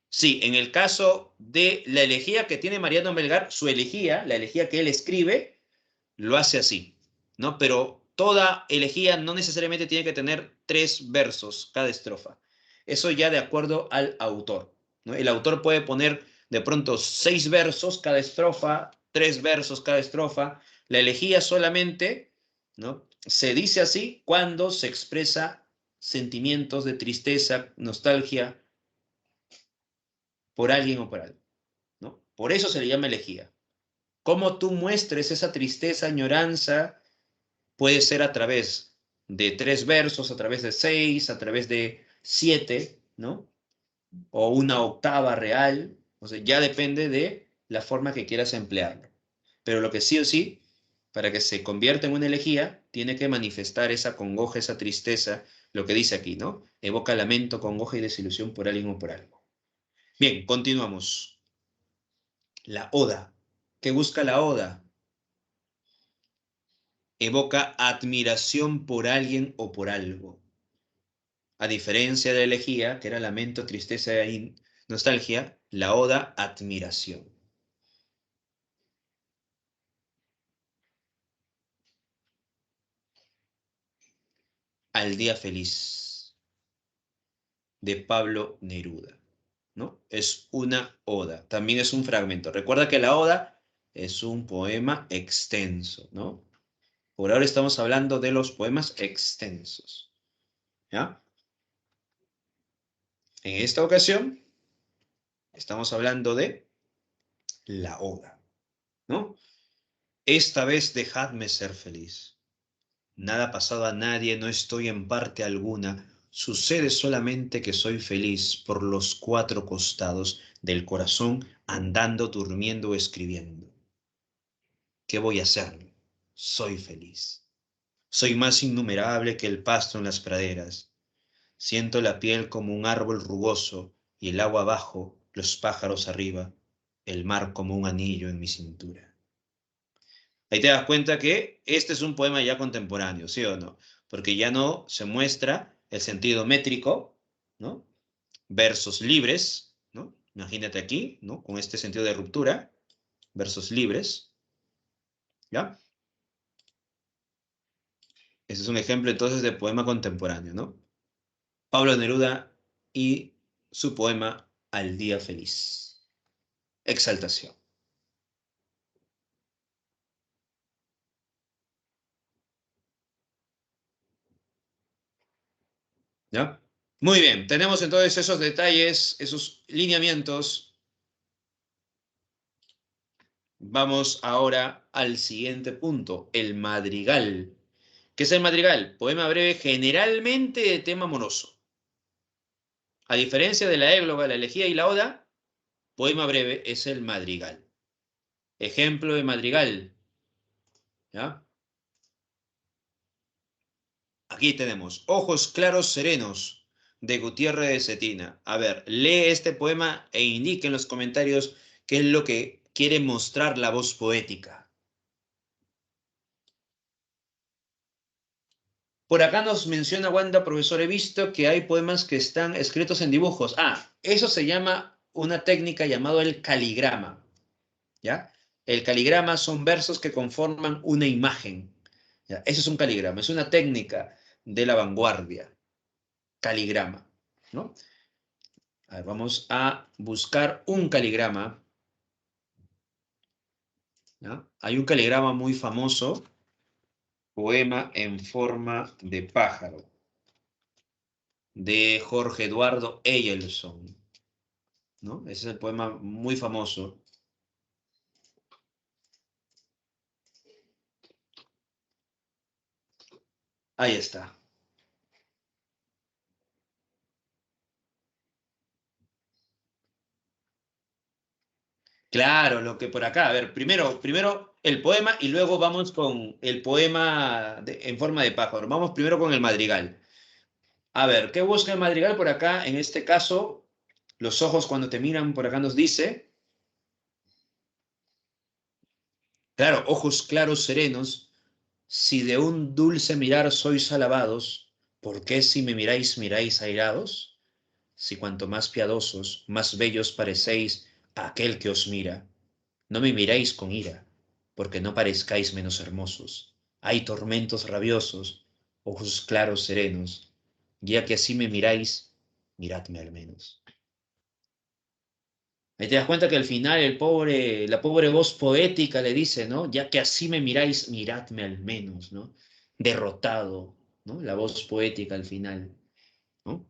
Speaker 1: Sí, en el caso de la elegía que tiene Mariano Melgar, su elegía, la elegía que él escribe, lo hace así, ¿no? Pero toda elegía no necesariamente tiene que tener 3 versos cada estrofa. Eso ya de acuerdo al autor, ¿no? El autor puede poner de pronto 6 versos cada estrofa, 3 versos cada estrofa. La elegía solamente, ¿no? Se dice así cuando se expresa sentimientos de tristeza, nostalgia por alguien o por algo, ¿no? Por eso se le llama elegía. Cómo tú muestres esa tristeza, añoranza, puede ser a través de 3 versos, a través de 6, a través de 7, ¿no? O una octava real, o sea, ya depende de la forma que quieras emplearlo. Pero lo que sí o sí, para que se convierta en una elegía, tiene que manifestar esa congoja, esa tristeza, lo que dice aquí, ¿no? Evoca lamento, congoja y desilusión por alguien o por algo. Bien, continuamos. La oda. ¿Qué busca la oda? Evoca admiración por alguien o por algo. A diferencia de la elegía, que era lamento, tristeza y nostalgia, la oda, admiración. Al día feliz, de Pablo Neruda, ¿no? Es una oda, también es un fragmento. Recuerda que la oda es un poema extenso, ¿no? Por ahora estamos hablando de los poemas extensos, ¿ya? En esta ocasión estamos hablando de la oda, ¿no? Esta vez dejadme ser feliz. Nada ha pasado a nadie, no estoy en parte alguna. Sucede solamente que soy feliz por los cuatro costados del corazón, andando, durmiendo o escribiendo. ¿Qué voy a hacer? Soy feliz. Soy más innumerable que el pasto en las praderas. Siento la piel como un árbol rugoso y el agua abajo, los pájaros arriba, el mar como un anillo en mi cintura. Ahí te das cuenta que este es un poema ya contemporáneo, ¿sí o no? Porque ya no se muestra el sentido métrico, ¿no? Versos libres, ¿no? Imagínate aquí, ¿no? Con este sentido de ruptura, versos libres, ¿ya? Ese es un ejemplo entonces de poema contemporáneo, ¿no? Pablo Neruda y su poema Al día feliz. Exaltación, ¿ya? Muy bien, tenemos entonces esos detalles, esos lineamientos. Vamos ahora al siguiente punto, el madrigal. ¿Qué es el madrigal? Poema breve generalmente de tema amoroso. A diferencia de la égloga, la elegía y la oda, poema breve es el madrigal. Ejemplo de madrigal, ¿ya? Aquí tenemos Ojos claros serenos de Gutiérrez de Cetina. A ver, lee este poema e indique en los comentarios qué es lo que quiere mostrar la voz poética. Por acá nos menciona Wanda, profesor, he visto que hay poemas que están escritos en dibujos. Ah, eso se llama una técnica llamada el caligrama, ¿ya? El caligrama son versos que conforman una imagen, ¿ya? Eso es un caligrama, es una técnica de la vanguardia, caligrama, ¿no? A ver, vamos a buscar un caligrama, ¿ya? Hay un caligrama muy famoso, poema en forma de pájaro, de Jorge Eduardo Eyelson, ¿no? Ese es el poema muy famoso. Ahí está. Claro, lo que por acá. A ver, primero el poema y luego vamos con el poema en forma de pájaro. Vamos primero con el madrigal. A ver, ¿qué busca el madrigal por acá? En este caso, los ojos cuando te miran por acá nos dice, claro, ojos claros serenos, si de un dulce mirar sois alabados, ¿por qué si me miráis, miráis airados? Si cuanto más piadosos, más bellos parecéis a aquel que os mira, no me miráis con ira, porque no parezcáis menos hermosos. Hay tormentos rabiosos, ojos claros serenos, ya que así me miráis, miradme al menos. Ahí te das cuenta que al final la pobre voz poética le dice, ¿no? Ya que así me miráis, miradme al menos, ¿no? Derrotado, ¿no? La voz poética al final, ¿no?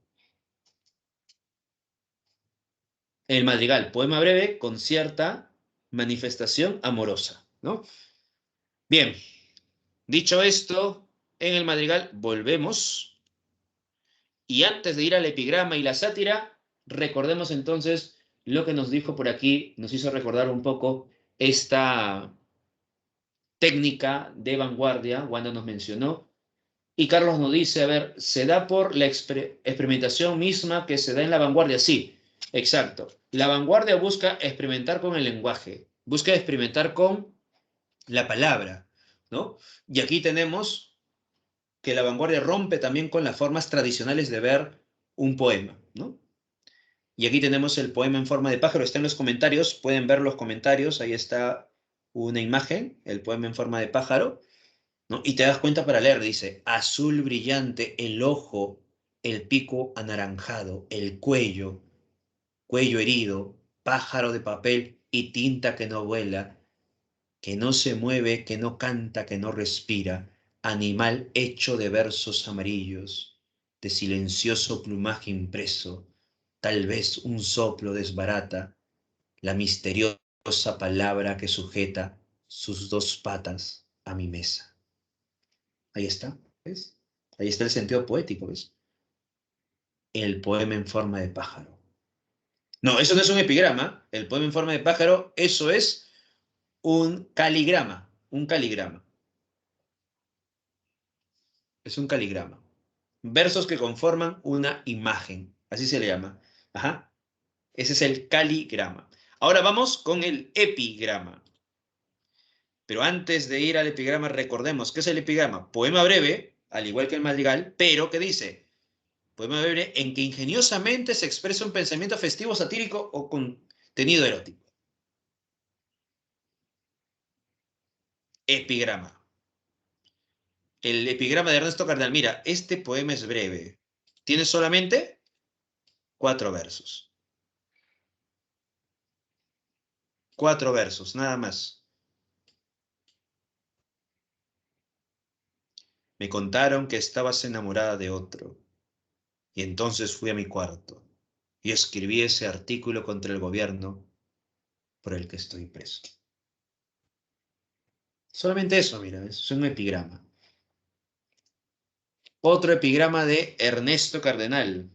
Speaker 1: El madrigal, poema breve con cierta manifestación amorosa, ¿no? Bien, dicho esto, en el madrigal volvemos y antes de ir al epigrama y la sátira, recordemos entonces lo que nos dijo por aquí, nos hizo recordar un poco esta técnica de vanguardia, Wanda nos mencionó, y Carlos nos dice, a ver, ¿se da por la experimentación misma que se da en la vanguardia? Sí, Exacto. La vanguardia busca experimentar con el lenguaje, busca experimentar con la palabra, ¿no? Y aquí tenemos que la vanguardia rompe también con las formas tradicionales de ver un poema, ¿no? Y aquí tenemos el poema en forma de pájaro, está en los comentarios, pueden ver los comentarios, ahí está una imagen, el poema en forma de pájaro, ¿no? Y te das cuenta para leer, dice, azul brillante, el ojo, el pico anaranjado, el cuello, cuello herido, pájaro de papel y tinta que no vuela, que no se mueve, que no canta, que no respira, animal hecho de versos amarillos, de silencioso plumaje impreso, tal vez un soplo desbarata la misteriosa palabra que sujeta sus dos patas a mi mesa. Ahí está, ¿ves? Ahí está el sentido poético, ¿ves? El poema en forma de pájaro. No, eso no es un epigrama, el poema en forma de pájaro, eso es un caligrama, un caligrama. Es un caligrama. Versos que conforman una imagen, así se le llama. Ajá. Ese es el caligrama. Ahora vamos con el epigrama. Pero antes de ir al epigrama, recordemos, ¿qué es el epigrama? Poema breve, al igual que el madrigal, pero ¿qué dice? Poema breve en que ingeniosamente se expresa un pensamiento festivo, satírico o contenido erótico. Epigrama. El epigrama de Ernesto Cardenal. Mira, este poema es breve. Tiene solamente 4 versos. 4 versos, nada más. Me contaron que estabas enamorada de otro, y entonces fui a mi cuarto y escribí ese artículo contra el gobierno por el que estoy preso. Solamente eso, mira, es un epigrama. Otro epigrama de Ernesto Cardenal.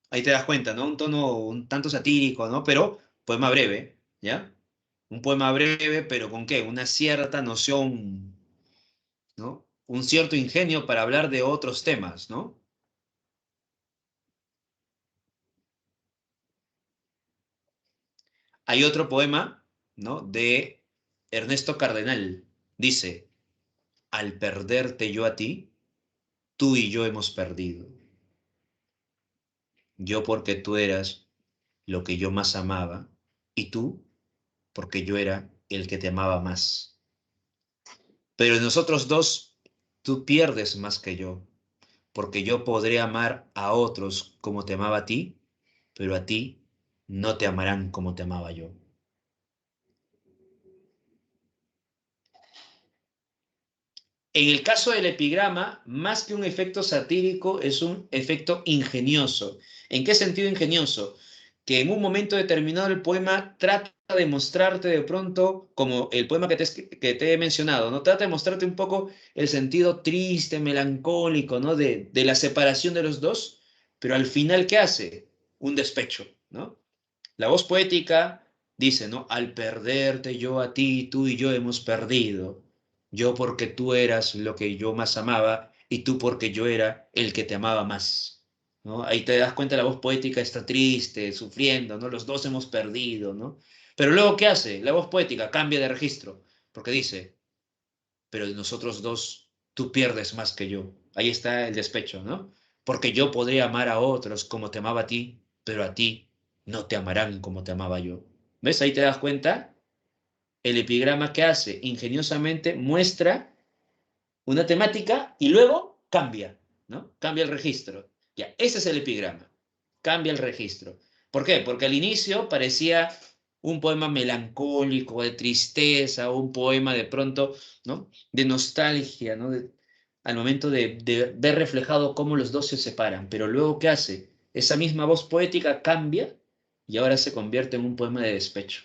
Speaker 1: Ahí te das cuenta, ¿no? Un tono un tanto satírico, ¿no? Pero poema breve, ¿ya? Un poema breve, pero ¿con qué? Una cierta noción, ¿no? Un cierto ingenio para hablar de otros temas, ¿no? Hay otro poema, ¿no? De Ernesto Cardenal. Dice, al perderte yo a ti, tú y yo hemos perdido. Yo porque tú eras lo que yo más amaba y tú porque yo era el que te amaba más. Pero en nosotros dos, tú pierdes más que yo, porque yo podré amar a otros como te amaba a ti, pero a ti no te amarán como te amaba yo. En el caso del epigrama, más que un efecto satírico, es un efecto ingenioso. ¿En qué sentido ingenioso? Que en un momento determinado el poema trata de mostrarte de pronto, como el poema que te he mencionado, ¿no? Trata de mostrarte un poco el sentido triste, melancólico, ¿no? De la separación de los dos, pero al final, ¿qué hace? Un despecho, ¿no? La voz poética dice, ¿no? Al perderte yo a ti, tú y yo hemos perdido. Yo porque tú eras lo que yo más amaba y tú porque yo era el que te amaba más. ¿No? Ahí te das cuenta, la voz poética está triste, sufriendo, ¿no? Los dos hemos perdido, ¿no? Pero luego, ¿qué hace? La voz poética cambia de registro, porque dice, pero de nosotros dos, tú pierdes más que yo. Ahí está el despecho, ¿no? Porque yo podría amar a otros como te amaba a ti, pero a ti no te amarán como te amaba yo. ¿Ves? Ahí te das cuenta. El epigrama que hace ingeniosamente muestra una temática y luego cambia, ¿no? Cambia el registro. Ya, ese es el epigrama. Cambia el registro. ¿Por qué? Porque al inicio parecía un poema melancólico, de tristeza, o un poema de pronto, ¿no? De nostalgia, ¿no? Al momento de ver reflejado cómo los dos se separan. Pero luego, ¿qué hace? Esa misma voz poética cambia y ahora se convierte en un poema de despecho.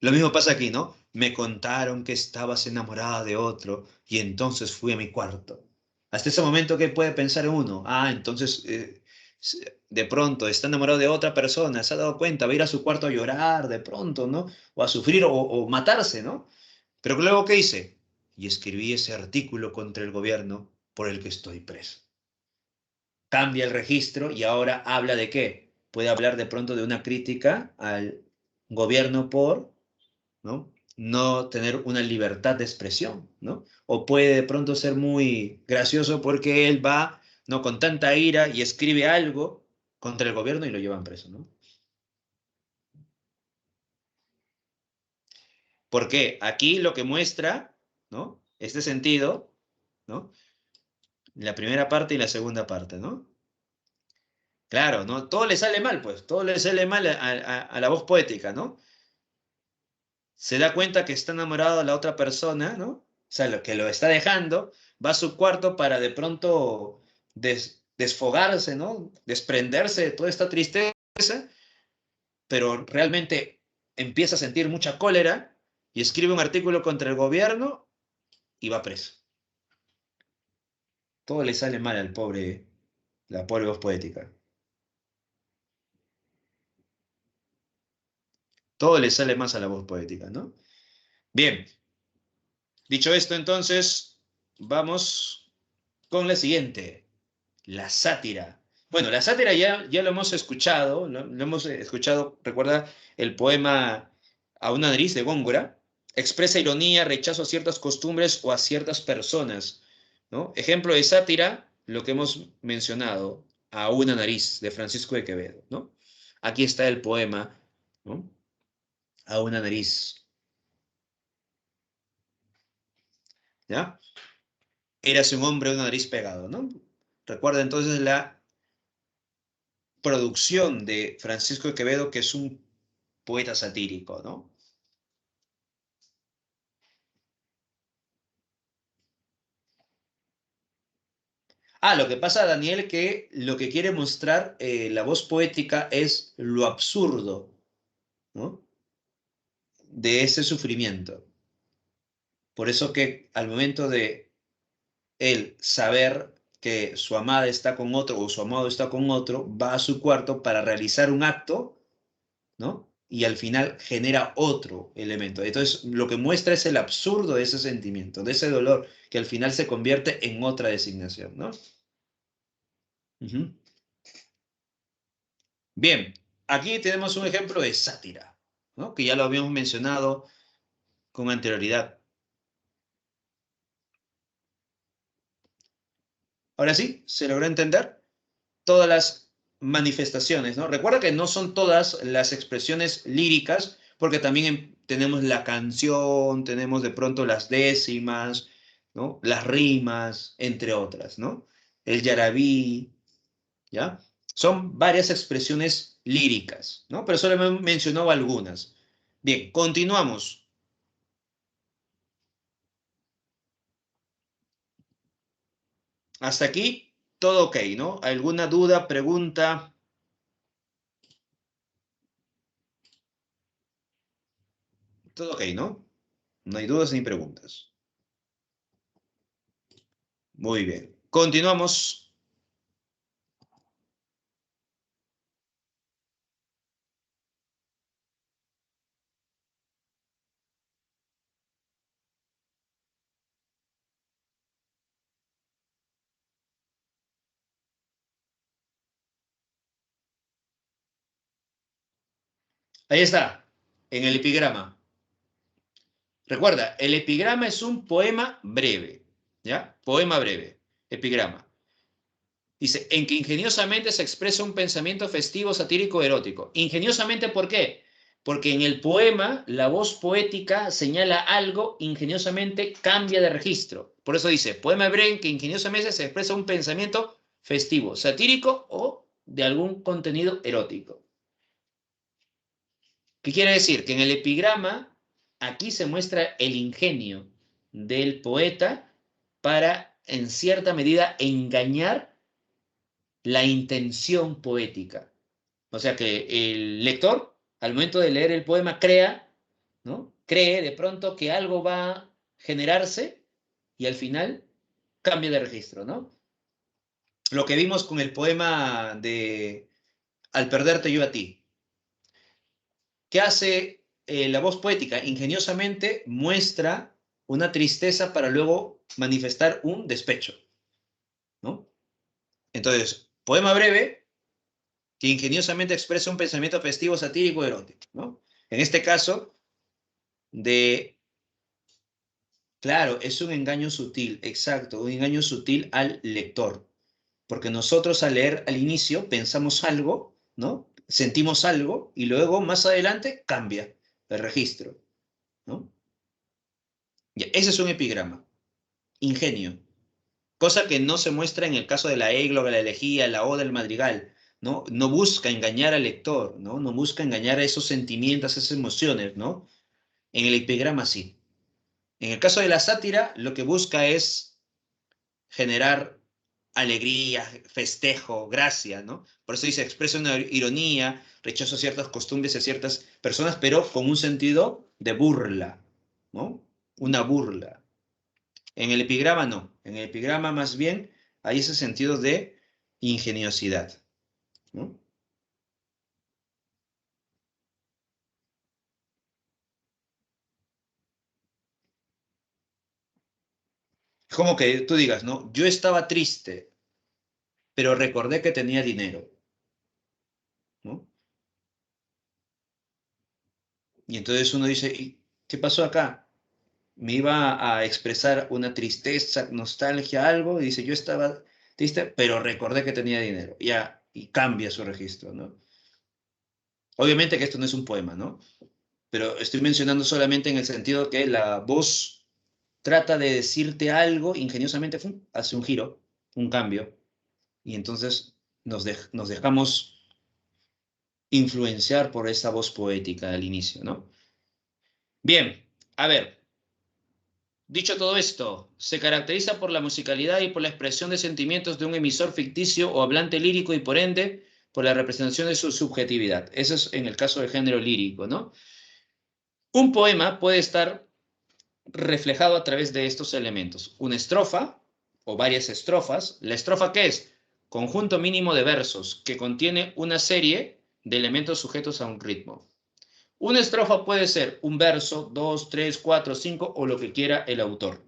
Speaker 1: Lo mismo pasa aquí, ¿no? Me contaron que estabas enamorada de otro y entonces fui a mi cuarto. Hasta ese momento, ¿qué puede pensar uno? Ah, entonces de pronto está enamorado de otra persona, se ha dado cuenta, va a ir a su cuarto a llorar de pronto, ¿no? O a sufrir o matarse, ¿no? Pero luego, ¿qué dice? Y escribí ese artículo contra el gobierno por el que estoy preso. Cambia el registro y ahora habla de qué. Puede hablar de pronto de una crítica al gobierno por, ¿no? No tener una libertad de expresión, ¿no? O puede de pronto ser muy gracioso porque él va, ¿no? Con tanta ira y escribe algo contra el gobierno y lo llevan preso, ¿no? Porque aquí lo que muestra, ¿no? Este sentido, ¿no? La primera parte y la segunda parte, ¿no? Claro, ¿no? Todo le sale mal, pues, todo le sale mal a la voz poética, ¿no? Se da cuenta que está enamorado de la otra persona, ¿no? O sea, lo que lo está dejando, va a su cuarto para de pronto desfogarse, ¿no? Desprenderse de toda esta tristeza, pero realmente empieza a sentir mucha cólera y escribe un artículo contra el gobierno y va preso. Todo le sale mal al pobre, la pobre voz poética. Todo le sale más a la voz poética, ¿no? Bien, dicho esto, entonces, vamos con la siguiente, la sátira. Bueno, la sátira ya lo hemos escuchado, lo hemos escuchado, recuerda el poema A una nariz de Góngora, expresa ironía, rechazo a ciertas costumbres o a ciertas personas, ¿no? Ejemplo de sátira, lo que hemos mencionado, A una nariz de Francisco de Quevedo, ¿no? Aquí está el poema, ¿no? A una nariz, ¿ya? Érase un hombre de una nariz pegado, ¿no? Recuerda entonces la producción de Francisco de Quevedo, que es un poeta satírico, ¿no? Lo que pasa, Daniel, que lo que quiere mostrar la voz poética es lo absurdo, ¿no? De ese sufrimiento. Por eso que al momento de él saber que su amada está con otro o su amado está con otro, va a su cuarto para realizar un acto, ¿no? Y al final genera otro elemento. Entonces, lo que muestra es el absurdo de ese sentimiento, de ese dolor, que al final se convierte en otra designación, ¿no? Ujú. Bien, aquí tenemos un ejemplo de sátira, ¿no? Que ya lo habíamos mencionado con anterioridad. Ahora sí, ¿se logró entender? Todas las manifestaciones, ¿no? Recuerda que no son todas las expresiones líricas, porque también tenemos la canción, tenemos de pronto las décimas, ¿no? Las rimas, entre otras, ¿no? El yarabí, ¿ya? Son varias expresiones líricas, ¿no? Pero solo me mencionado algunas. Bien, continuamos. Hasta aquí, todo ok, ¿no? ¿Alguna duda, pregunta? Todo ok, ¿no? No hay dudas ni preguntas. Muy bien. Continuamos. Ahí está, en el epigrama. Recuerda, el epigrama es un poema breve, ¿ya? Poema breve, epigrama. Dice, en que ingeniosamente se expresa un pensamiento festivo, satírico, erótico. Ingeniosamente, ¿por qué? Porque en el poema la voz poética señala algo, ingeniosamente cambia de registro. Por eso dice, poema breve en que ingeniosamente se expresa un pensamiento festivo, satírico o de algún contenido erótico. ¿Qué quiere decir? Que en el epigrama aquí se muestra el ingenio del poeta para, en cierta medida, engañar la intención poética. O sea que el lector, al momento de leer el poema, crea, ¿no? Cree de pronto que algo va a generarse y al final cambia de registro, ¿no? Lo que vimos con el poema de Al perderte yo a ti. ¿Qué hace la voz poética? Ingeniosamente muestra una tristeza para luego manifestar un despecho, ¿no? Entonces, poema breve que ingeniosamente expresa un pensamiento festivo, satírico, erótico, ¿no? En este caso, claro, es un engaño sutil, exacto, un engaño sutil al lector, porque nosotros al leer al inicio pensamos algo, ¿no? Sentimos algo y luego más adelante cambia el registro, ¿no? Ya, ese es un epigrama, ingenio, cosa que no se muestra en el caso de la égloga, la elegía, la oda, el madrigal, ¿no? No busca engañar al lector, ¿no? No busca engañar a esos sentimientos, esas emociones, ¿no? En el epigrama sí. En el caso de la sátira, lo que busca es generar alegría, festejo, gracia, ¿no? Por eso dice, expresa una ironía, rechazo a ciertas costumbres y a ciertas personas, pero con un sentido de burla, ¿no? Una burla. En el epigrama no. En el epigrama más bien hay ese sentido de ingeniosidad, ¿no? Como que tú digas, ¿no? Yo estaba triste, pero recordé que tenía dinero, ¿no? Y entonces uno dice, ¿y qué pasó acá? Me iba a expresar una tristeza, nostalgia, algo, y dice, yo estaba triste, pero recordé que tenía dinero. Ya, y cambia su registro, ¿no? Obviamente que esto no es un poema, ¿no? Pero estoy mencionando solamente en el sentido que la voz trata de decirte algo, ingeniosamente ¡fum!, hace un giro, un cambio, y entonces nos dejamos influenciar por esa voz poética al inicio, ¿no? Bien, a ver, dicho todo esto, se caracteriza por la musicalidad y por la expresión de sentimientos de un emisor ficticio o hablante lírico y por ende por la representación de su subjetividad. Eso es en el caso del género lírico, ¿no? Un poema puede estar reflejado a través de estos elementos. Una estrofa o varias estrofas. ¿La estrofa qué es? Conjunto mínimo de versos que contiene una serie de elementos sujetos a un ritmo. Una estrofa puede ser un verso, dos, tres, cuatro, cinco o lo que quiera el autor.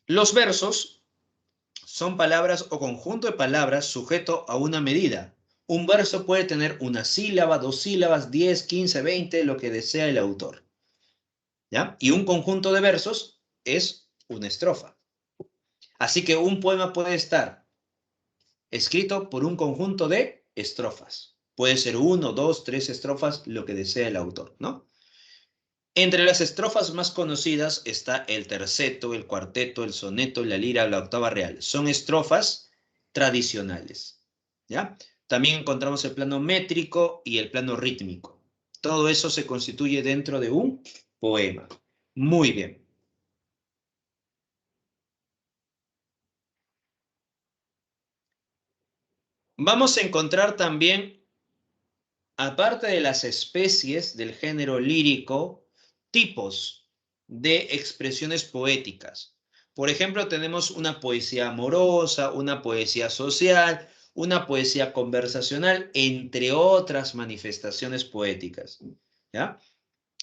Speaker 1: Los versos son palabras o conjunto de palabras sujeto a una medida. Un verso puede tener una sílaba, dos sílabas, 10, 15, 20, lo que desea el autor, ¿ya? Y un conjunto de versos es una estrofa. Así que un poema puede estar escrito por un conjunto de estrofas. Puede ser uno, dos, tres estrofas, lo que desea el autor, ¿no? Entre las estrofas más conocidas está el terceto, el cuarteto, el soneto, la lira, la octava real. Son estrofas tradicionales, ¿ya? También encontramos el plano métrico y el plano rítmico. Todo eso se constituye dentro de un poema. Muy bien. Vamos a encontrar también, aparte de las especies del género lírico, tipos de expresiones poéticas. Por ejemplo, tenemos una poesía amorosa, una poesía social, una poesía conversacional, entre otras manifestaciones poéticas, ¿ya?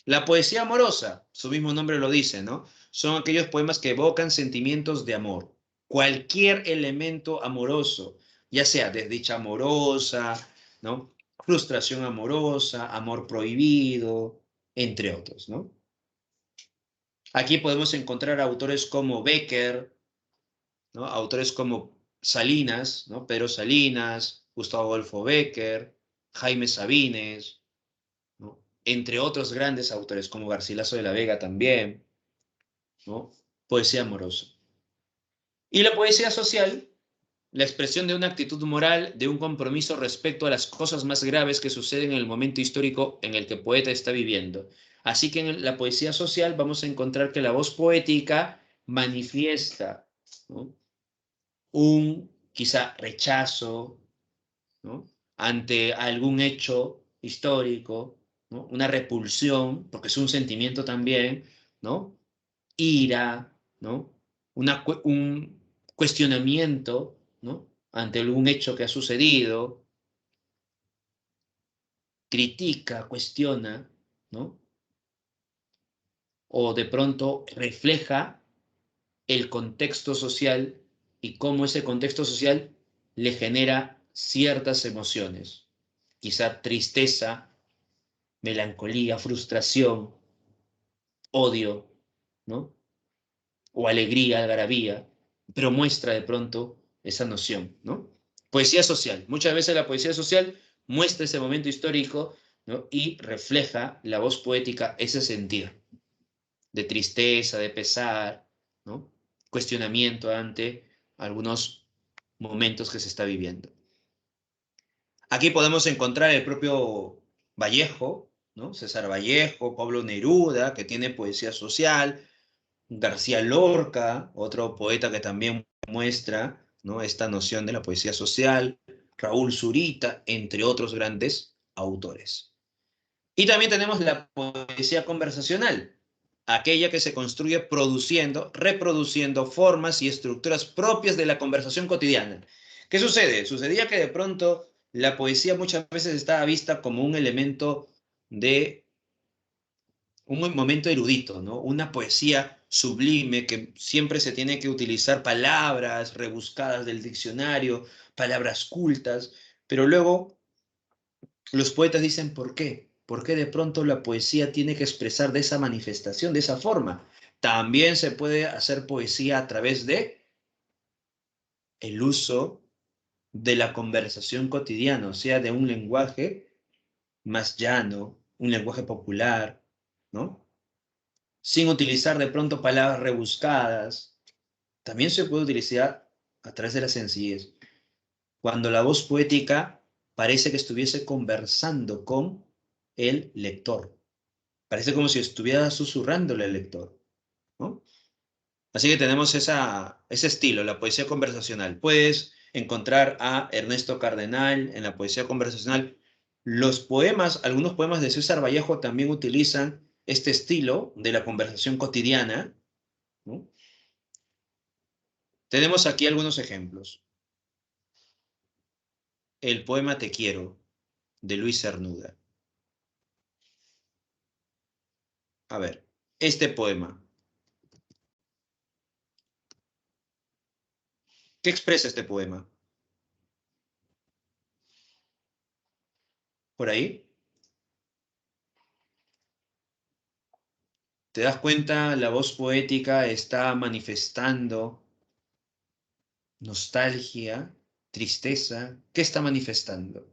Speaker 1: La poesía amorosa, su mismo nombre lo dice, ¿no? Son aquellos poemas que evocan sentimientos de amor. Cualquier elemento amoroso, ya sea desdicha amorosa, ¿no? Frustración amorosa, amor prohibido, entre otros, ¿no? Aquí podemos encontrar autores como Becker, ¿no? Autores como Salinas, ¿no? Pedro Salinas, Gustavo Adolfo Becker, Jaime Sabines, ¿no? Entre otros grandes autores como Garcilaso de la Vega también, ¿no? Poesía amorosa. Y la poesía social, la expresión de una actitud moral, de un compromiso respecto a las cosas más graves que suceden en el momento histórico en el que el poeta está viviendo. Así que en la poesía social vamos a encontrar que la voz poética manifiesta, ¿no?, un quizá rechazo, ¿no?, ante algún hecho histórico, ¿no?, una repulsión, porque es un sentimiento también, ¿no?, ira, ¿no?, un cuestionamiento, ¿no?, ante algún hecho que ha sucedido, critica, cuestiona, ¿no? o de pronto refleja el contexto social y cómo ese contexto social le genera ciertas emociones, quizá tristeza, melancolía, frustración, odio, ¿no? O alegría, algarabía, pero muestra de pronto esa noción, ¿no? Poesía social. Muchas veces la poesía social muestra ese momento histórico, ¿no? Y refleja la voz poética ese sentir de tristeza, de pesar, ¿no? Cuestionamiento ante algunos momentos que se está viviendo. Aquí podemos encontrar el propio Vallejo, ¿no? César Vallejo, Pablo Neruda, que tiene poesía social, García Lorca, otro poeta que también muestra, ¿no?, esta noción de la poesía social, Raúl Zurita, entre otros grandes autores. Y también tenemos la poesía conversacional, aquella que se construye produciendo, reproduciendo formas y estructuras propias de la conversación cotidiana. ¿Qué sucede? Sucedía que de pronto la poesía muchas veces estaba vista como un elemento de un momento erudito, ¿no? Una poesía sublime que siempre se tiene que utilizar palabras rebuscadas del diccionario, palabras cultas, pero luego los poetas dicen ¿por qué? ¿Por qué de pronto la poesía tiene que expresar de esa manifestación, de esa forma? También se puede hacer poesía a través de el uso de la conversación cotidiana, o sea, de un lenguaje más llano, un lenguaje popular, ¿no? Sin utilizar de pronto palabras rebuscadas. También se puede utilizar a través de la sencillez. Cuando la voz poética parece que estuviese conversando con el lector. Parece como si estuviera susurrándole al lector, ¿no? Así que tenemos ese estilo, la poesía conversacional. Puedes encontrar a Ernesto Cardenal en la poesía conversacional. Los poemas, algunos poemas de César Vallejo también utilizan este estilo de la conversación cotidiana, ¿no? Tenemos aquí algunos ejemplos. El poema Te quiero, de Luis Cernuda. A ver, este poema, ¿qué expresa este poema? ¿Por ahí? ¿Te das cuenta? La voz poética está manifestando nostalgia, tristeza. ¿Qué está manifestando?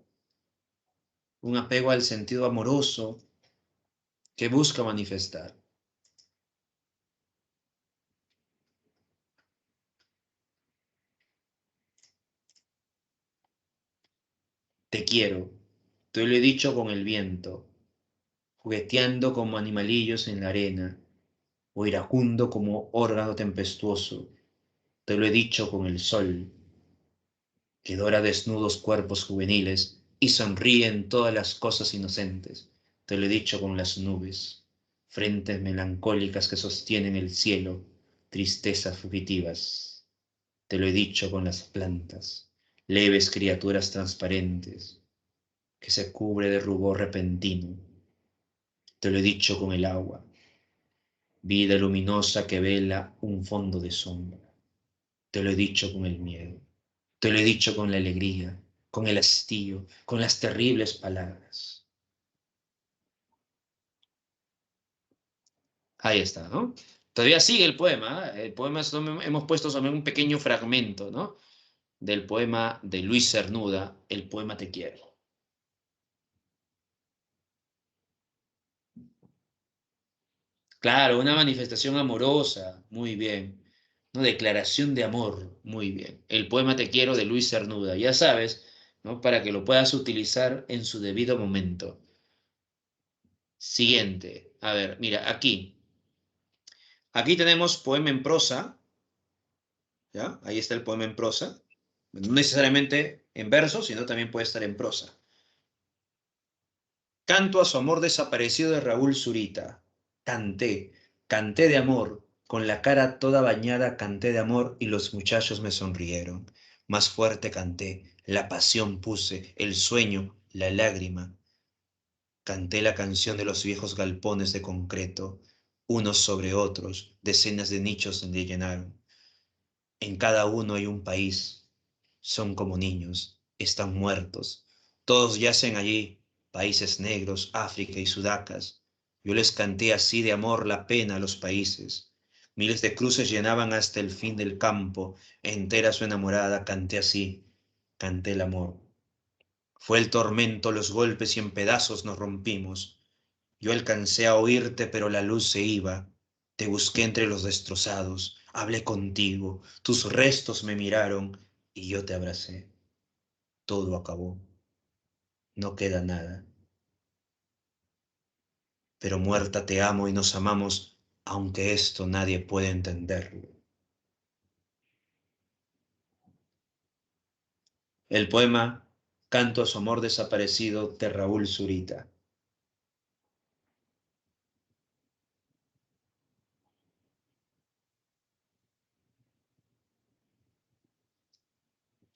Speaker 1: Un apego al sentido amoroso que busca manifestar. Te quiero, te lo he dicho con el viento, jugueteando como animalillos en la arena, o iracundo como órgano tempestuoso. Te lo he dicho con el sol, que dora desnudos cuerpos juveniles y sonríe en todas las cosas inocentes. Te lo he dicho con las nubes, frentes melancólicas que sostienen el cielo, tristezas fugitivas. Te lo he dicho con las plantas, leves criaturas transparentes, que se cubre de rubor repentino. Te lo he dicho con el agua, vida luminosa que vela un fondo de sombra. Te lo he dicho con el miedo. Te lo he dicho con la alegría, con el hastío, con las terribles palabras. Ahí está, ¿no? Todavía sigue el poema. El poema hemos puesto sobre un pequeño fragmento, ¿no? Del poema de Luis Cernuda, El poema Te quiero. Claro, una manifestación amorosa, muy bien. Una declaración de amor, muy bien. El poema Te quiero de Luis Cernuda, ya sabes, ¿no? Para que lo puedas utilizar en su debido momento. Siguiente. A ver, mira, aquí. Aquí tenemos poema en prosa, ¿ya? Ahí está el poema en prosa. No necesariamente en verso, sino también puede estar en prosa. Canto a su amor desaparecido de Raúl Zurita. Canté, canté de amor, con la cara toda bañada canté de amor y los muchachos me sonrieron. Más fuerte canté, la pasión puse, el sueño, la lágrima. Canté la canción de los viejos galpones de concreto. unos sobre otros, decenas de nichos donde llenaron. En cada uno hay un país, son como niños, están muertos. Todos yacen allí, países negros, África y Sudacas. Yo les canté así de amor la pena a los países. Miles de cruces llenaban hasta el fin del campo, entera su enamorada, canté así, canté el amor. Fue el tormento, los golpes y en pedazos nos rompimos. Yo alcancé a oírte, pero la luz se iba. Te busqué entre los destrozados, hablé contigo, tus restos me miraron y yo te abracé. Todo acabó, no queda nada. Pero muerta te amo y nos amamos, aunque esto nadie puede entenderlo. El poema Canto a su amor desaparecido de Raúl Zurita.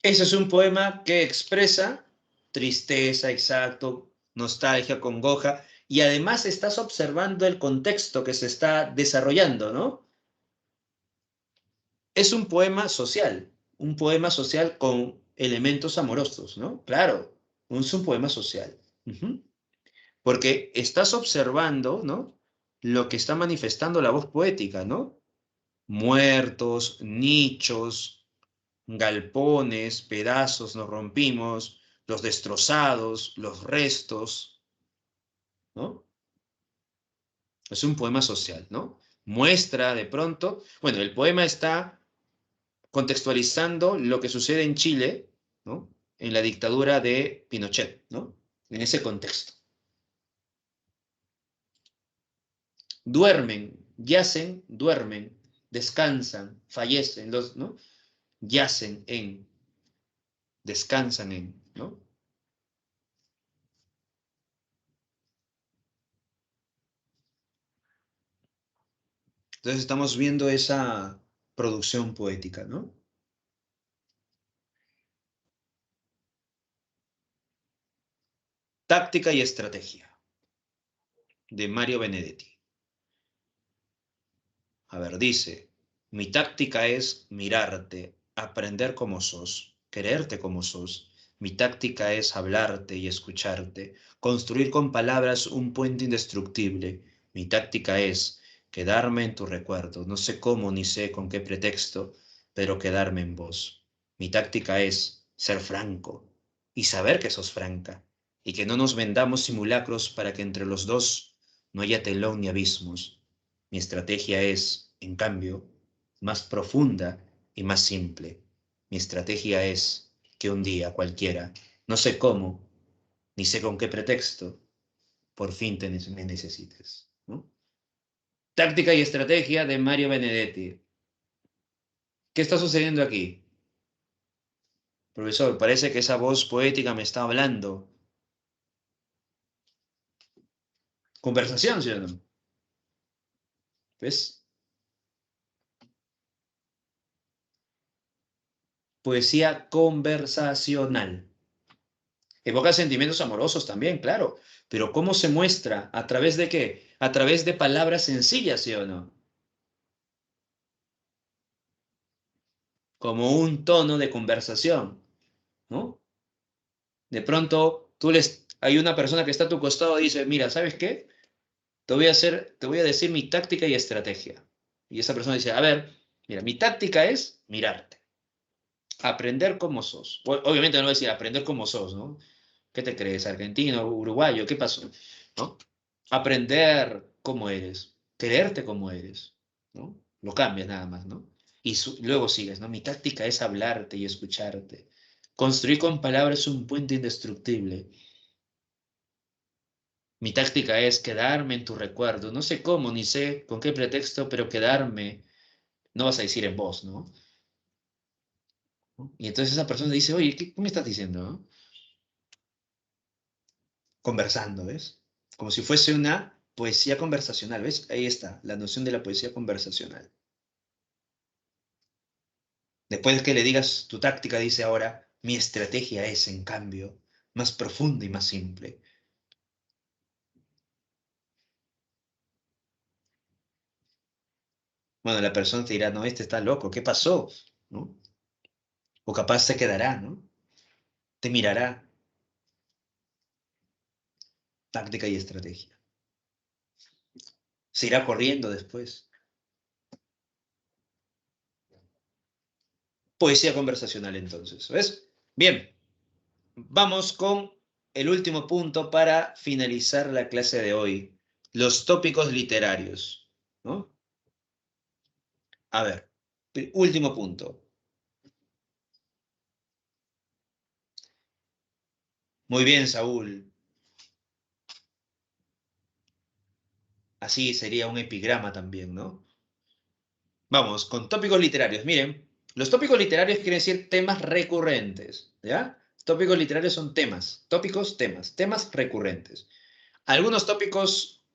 Speaker 1: Ese es un poema que expresa tristeza, exacto, nostalgia, congoja, y además estás observando el contexto que se está desarrollando, ¿no? Es un poema social con elementos amorosos, ¿no? Claro, es un poema social. Ujú. Porque estás observando, ¿no? Lo que está manifestando la voz poética, ¿no? Muertos, nichos, galpones, pedazos nos rompimos, los destrozados, los restos, ¿no? Es un poema social, ¿no? Muestra de pronto, bueno, el poema está contextualizando lo que sucede en Chile, ¿no? En la dictadura de Pinochet, ¿no? En ese contexto. Duermen, yacen, duermen, descansan, fallecen, ¿no? Yacen en, descansan en, ¿no? Entonces estamos viendo esa producción poética, ¿no? Táctica y estrategia, de Mario Benedetti. A ver, dice, mi táctica es mirarte, aprender como sos, quererte como sos. Mi táctica es hablarte y escucharte, construir con palabras un puente indestructible. Mi táctica es quedarme en tu recuerdo, no sé cómo ni sé con qué pretexto, pero quedarme en vos. Mi táctica es ser franco y saber que sos franca, y que no nos vendamos simulacros para que entre los dos no haya telón ni abismos. Mi estrategia es, en cambio, más profunda y más simple. Mi estrategia es que un día cualquiera, no sé cómo, ni sé con qué pretexto, por fin me necesites, ¿no? Táctica y estrategia de Mario Benedetti. ¿Qué está sucediendo aquí? Profesor, parece que esa voz poética me está hablando. Conversación, ¿sí o no? ¿Ves? Poesía conversacional. Evoca sentimientos amorosos también, claro, pero ¿cómo se muestra? ¿A través de qué? A través de palabras sencillas, ¿sí o no? Como un tono de conversación, ¿no? De pronto hay una persona que está a tu costado y dice, mira, ¿sabes qué? Te voy a decir mi táctica y estrategia. Y esa persona dice, a ver, mira, mi táctica es mirarte, aprender cómo sos. Obviamente no voy a decir aprender cómo sos, ¿no? ¿Qué te crees? ¿Argentino? ¿Uruguayo? ¿Qué pasó? ¿No? Aprender cómo eres, quererte como eres, ¿no? Lo cambias nada más, ¿no? Y luego sigues, ¿no? Mi táctica es hablarte y escucharte. Construir con palabras un puente indestructible. Mi táctica es quedarme en tu recuerdo. No sé cómo, ni sé con qué pretexto, pero quedarme, no vas a decir en voz, ¿no? Y entonces esa persona dice, oye, ¿qué me estás diciendo? ¿No? Conversando, ¿ves? Como si fuese una poesía conversacional, ¿ves? Ahí está, la noción de la poesía conversacional. Después de que le digas tu táctica, dice ahora, mi estrategia es, en cambio, más profunda y más simple. Bueno, la persona te dirá, no, este está loco, ¿qué pasó? ¿No? O capaz se quedará, ¿no? Te mirará. Táctica y estrategia. Se irá corriendo después. Poesía conversacional, entonces. ¿Ves? Bien, vamos con el último punto para finalizar la clase de hoy. Los tópicos literarios, ¿no? A ver, último punto. Muy bien, Saúl. Así sería un epigrama también, ¿no? Vamos, con tópicos literarios. Miren, los tópicos literarios quieren decir temas recurrentes, ¿ya? Tópicos literarios son temas, tópicos, temas recurrentes. Algunos tópicos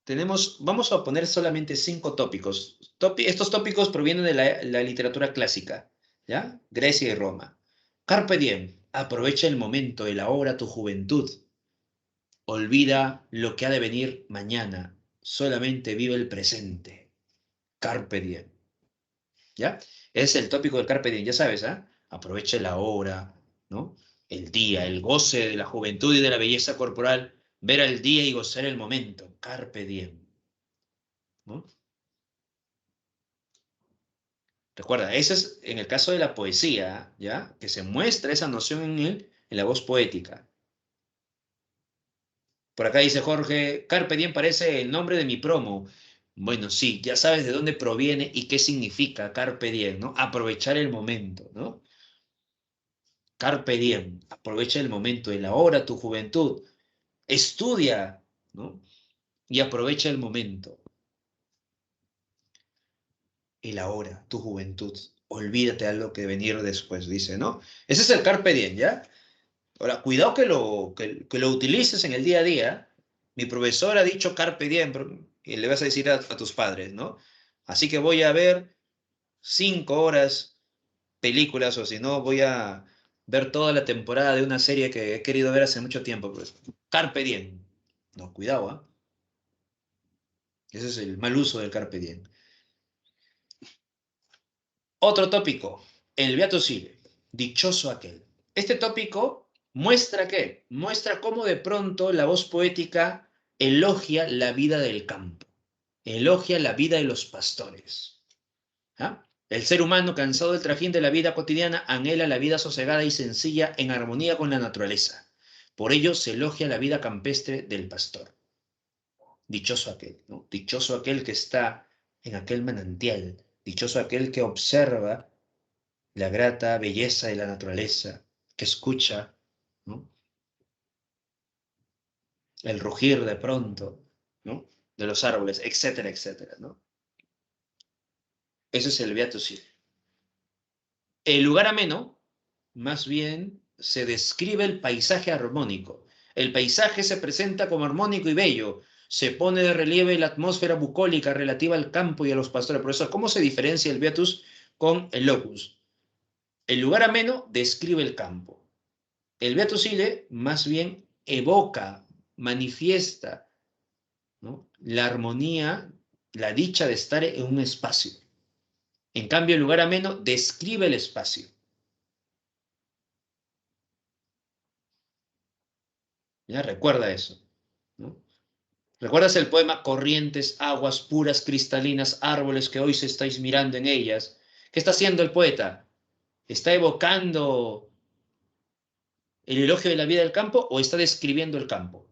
Speaker 1: tenemos, vamos a poner solamente 5 tópicos. Estos tópicos provienen de la literatura clásica, ¿ya? Grecia y Roma. Carpe diem, aprovecha el momento, elabora tu juventud. Olvida lo que ha de venir mañana, solamente vive el presente. Carpe diem. ¿Ya? Es el tópico del Carpe Diem, ya sabes, ¿ah? Aproveche la hora, ¿no? El día, el goce de la juventud y de la belleza corporal, ver el día y gozar el momento. Carpe Diem, ¿no? Recuerda, ese es en el caso de la poesía, ¿ya? Que se muestra esa noción en la voz poética. Por acá dice Jorge, Carpe Diem parece el nombre de mi promo. Bueno, sí, ya sabes de dónde proviene y qué significa Carpe Diem, ¿no? Aprovechar el momento, ¿no? Carpe diem, aprovecha el momento, elabora tu juventud, estudia, ¿no? Y aprovecha el momento, elabora tu juventud, olvídate de algo que venir después, dice, ¿no? Ese es el carpe diem, ¿ya? Ahora, cuidado que lo utilices en el día a día. Mi profesor ha dicho carpe diem, y le vas a decir a tus padres, ¿no? Así que voy a ver 5 horas películas o si no voy a ver toda la temporada de una serie que he querido ver hace mucho tiempo. Pues. Carpe diem. No, cuidado, ¿ah? Ese es el mal uso del carpe diem. Otro tópico, el Beato Sile, dichoso aquel. Este tópico muestra qué? Muestra cómo de pronto la voz poética elogia la vida del campo, elogia la vida de los pastores. ¿Ah? El ser humano, cansado del trajín de la vida cotidiana, anhela la vida sosegada y sencilla en armonía con la naturaleza. Por ello se elogia la vida campestre del pastor. Dichoso aquel, ¿no? Dichoso aquel que está en aquel manantial, dichoso aquel que observa la grata belleza de la naturaleza, que escucha, ¿no? El rugir de pronto, ¿no? De los árboles, etcétera, etcétera, ¿no? Ese es el Beato Sile. El lugar ameno, más bien, se describe el paisaje armónico. El paisaje se presenta como armónico y bello. Se pone de relieve la atmósfera bucólica relativa al campo y a los pastores. Por eso, ¿cómo se diferencia el Beatus con el Locus? El lugar ameno describe el campo. El Beatus Sile, más bien, evoca, manifiesta, ¿no? La armonía, la dicha de estar en un espacio. En cambio, el lugar ameno describe el espacio. ¿Ya? Recuerda eso, ¿no? ¿Recuerdas el poema Corrientes, aguas puras, cristalinas, árboles que hoy se estáis mirando en ellas? ¿Qué está haciendo el poeta? ¿Está evocando el elogio de la vida del campo o está describiendo el campo?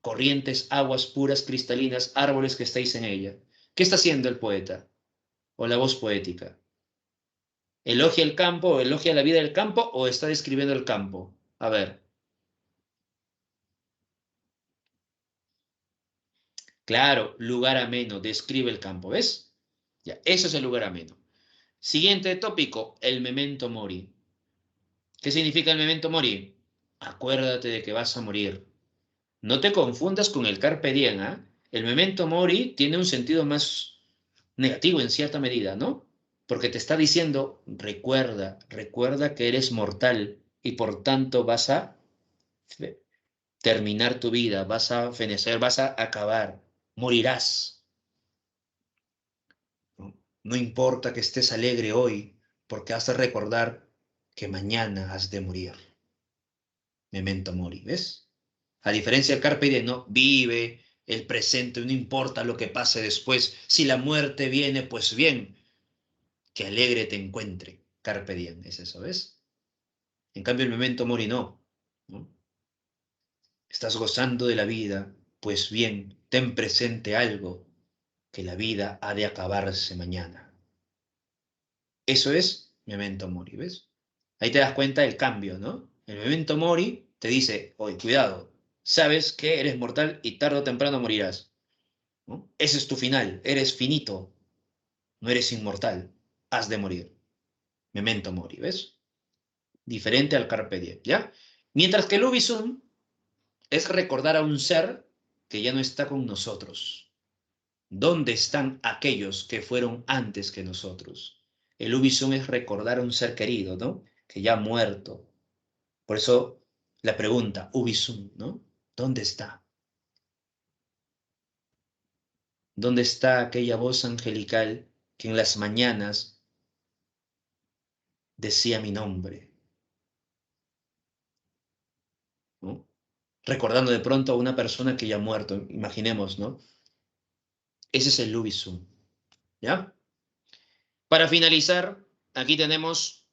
Speaker 1: Corrientes, aguas puras, cristalinas, árboles que estáis en ella. ¿Qué está haciendo el poeta o la voz poética? ¿Elogia el campo o elogia la vida del campo o está describiendo el campo? A ver. Claro, lugar ameno, describe el campo, ¿ves? Ya, eso es el lugar ameno. Siguiente tópico, el memento mori. ¿Qué significa el memento mori? Acuérdate de que vas a morir. No te confundas con el carpe diem, ¿ah? El memento mori tiene un sentido más negativo en cierta medida, ¿no? Porque te está diciendo, recuerda que eres mortal y por tanto vas a terminar tu vida, vas a fenecer, vas a acabar, morirás. ¿No? No importa que estés alegre hoy, porque has de recordar que mañana has de morir. Memento mori, ¿ves? A diferencia del carpe diem, ¿no? Vive el presente, no importa lo que pase después. Si la muerte viene, pues bien, que alegre te encuentre. Carpe diem, es eso, ¿ves? En cambio, el memento mori no, ¿no? Estás gozando de la vida, pues bien, ten presente algo, que la vida ha de acabarse mañana. Eso es memento mori, ¿ves? Ahí te das cuenta del cambio, ¿no? El memento mori te dice, oye, cuidado, sabes que eres mortal y tarde o temprano morirás, ¿no? Ese es tu final, eres finito, no eres inmortal, has de morir. Memento mori, ¿ves? Diferente al carpe diem, ¿ya? Mientras que el ubisoft es recordar a un ser que ya no está con nosotros. ¿Dónde están aquellos que fueron antes que nosotros? El ubisoft es recordar a un ser querido, ¿no? Que ya ha muerto. Por eso la pregunta, ubisoft, ¿no? ¿Dónde está? ¿Dónde está aquella voz angelical que en las mañanas decía mi nombre? ¿No? Recordando de pronto a una persona que ya ha muerto, imaginemos, ¿no? Ese es el ubisoft, ¿ya? Para finalizar, aquí tenemos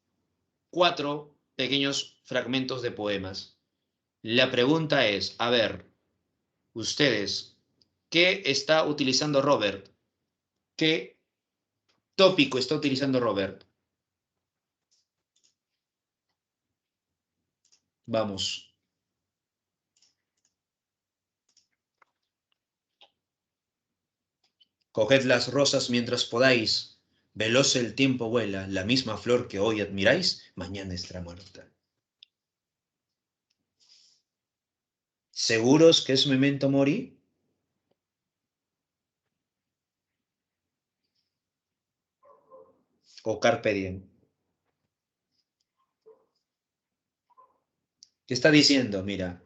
Speaker 1: 4 pequeños fragmentos de poemas. La pregunta es, a ver, ustedes, ¿qué está utilizando Robert? ¿Qué tópico está utilizando Robert? Vamos. Coged las rosas mientras podáis. Veloz el tiempo vuela, la misma flor que hoy admiráis, mañana estará muerta. ¿Seguros que es memento mori? ¿O carpe diem? ¿Qué está diciendo? Mira,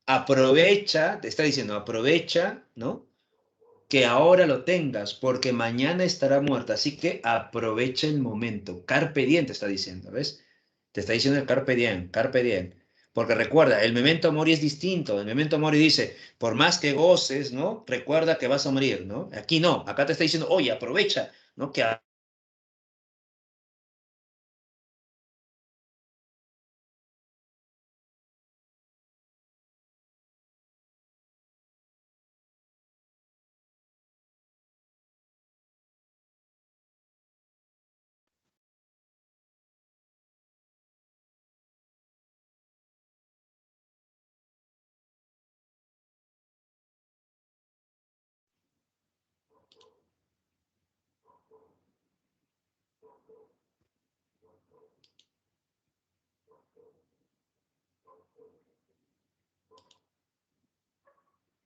Speaker 1: aprovecha, te está diciendo, aprovecha, ¿no? Que ahora lo tengas, porque mañana estará muerta. Así que aprovecha el momento. Carpe diem te está diciendo, ¿ves? Te está diciendo el carpe diem, carpe diem. Porque recuerda, el memento mori es distinto. El memento mori dice, por más que goces, ¿no? Recuerda que vas a morir, ¿no? Aquí no, acá te está diciendo, oye, aprovecha, ¿no? Que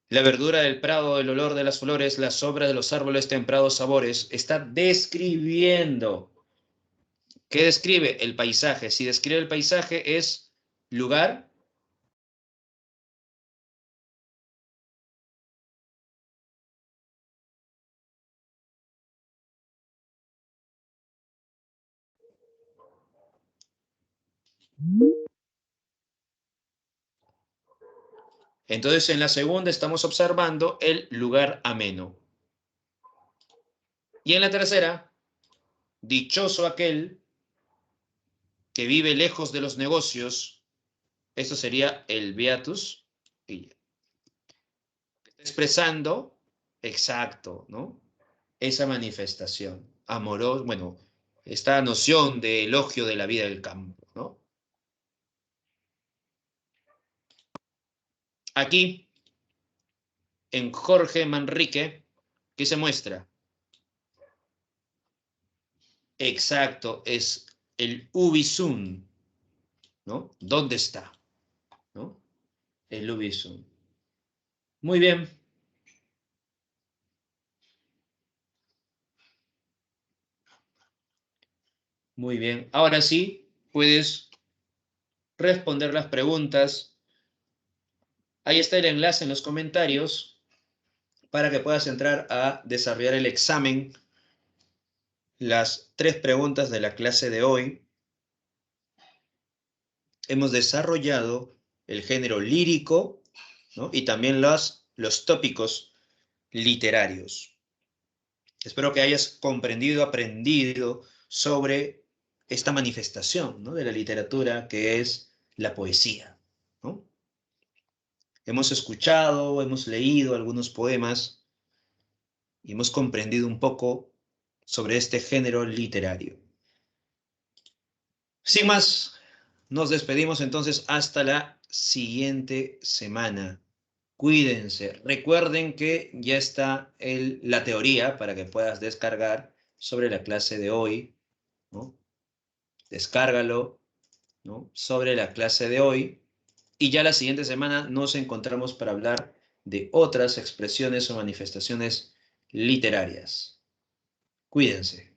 Speaker 1: la verdura del prado, el olor de las flores, la sombra de los árboles, temprados sabores, está describiendo. ¿Qué describe? El paisaje. Si describe el paisaje es lugar. Entonces, en la segunda estamos observando el lugar ameno. Y en la tercera, dichoso aquel que vive lejos de los negocios. Esto sería el beatus. Está expresando, exacto, ¿no? Esa manifestación amorosa, bueno, esta noción de elogio de la vida del campo, ¿no? Aquí, en Jorge Manrique, ¿qué se muestra? Exacto, es el ubisum, ¿no? ¿Dónde está? ¿No? El ubisum. Muy bien. Muy bien. Ahora sí, puedes responder las preguntas Ahí está el enlace en los comentarios para que puedas entrar a desarrollar el examen, las 3 preguntas de la clase de hoy. Hemos desarrollado el género lírico, ¿no? Y también los tópicos literarios. Espero que hayas comprendido, aprendido sobre esta manifestación, ¿no?, de la literatura que es la poesía, ¿no? Hemos escuchado, hemos leído algunos poemas y hemos comprendido un poco sobre este género literario. Sin más, nos despedimos entonces hasta la siguiente semana. Cuídense. Recuerden que ya está la teoría para que puedas descargar sobre la clase de hoy, ¿no? Descárgalo, ¿no?, sobre la clase de hoy. Y ya la siguiente semana nos encontramos para hablar de otras expresiones o manifestaciones literarias. Cuídense.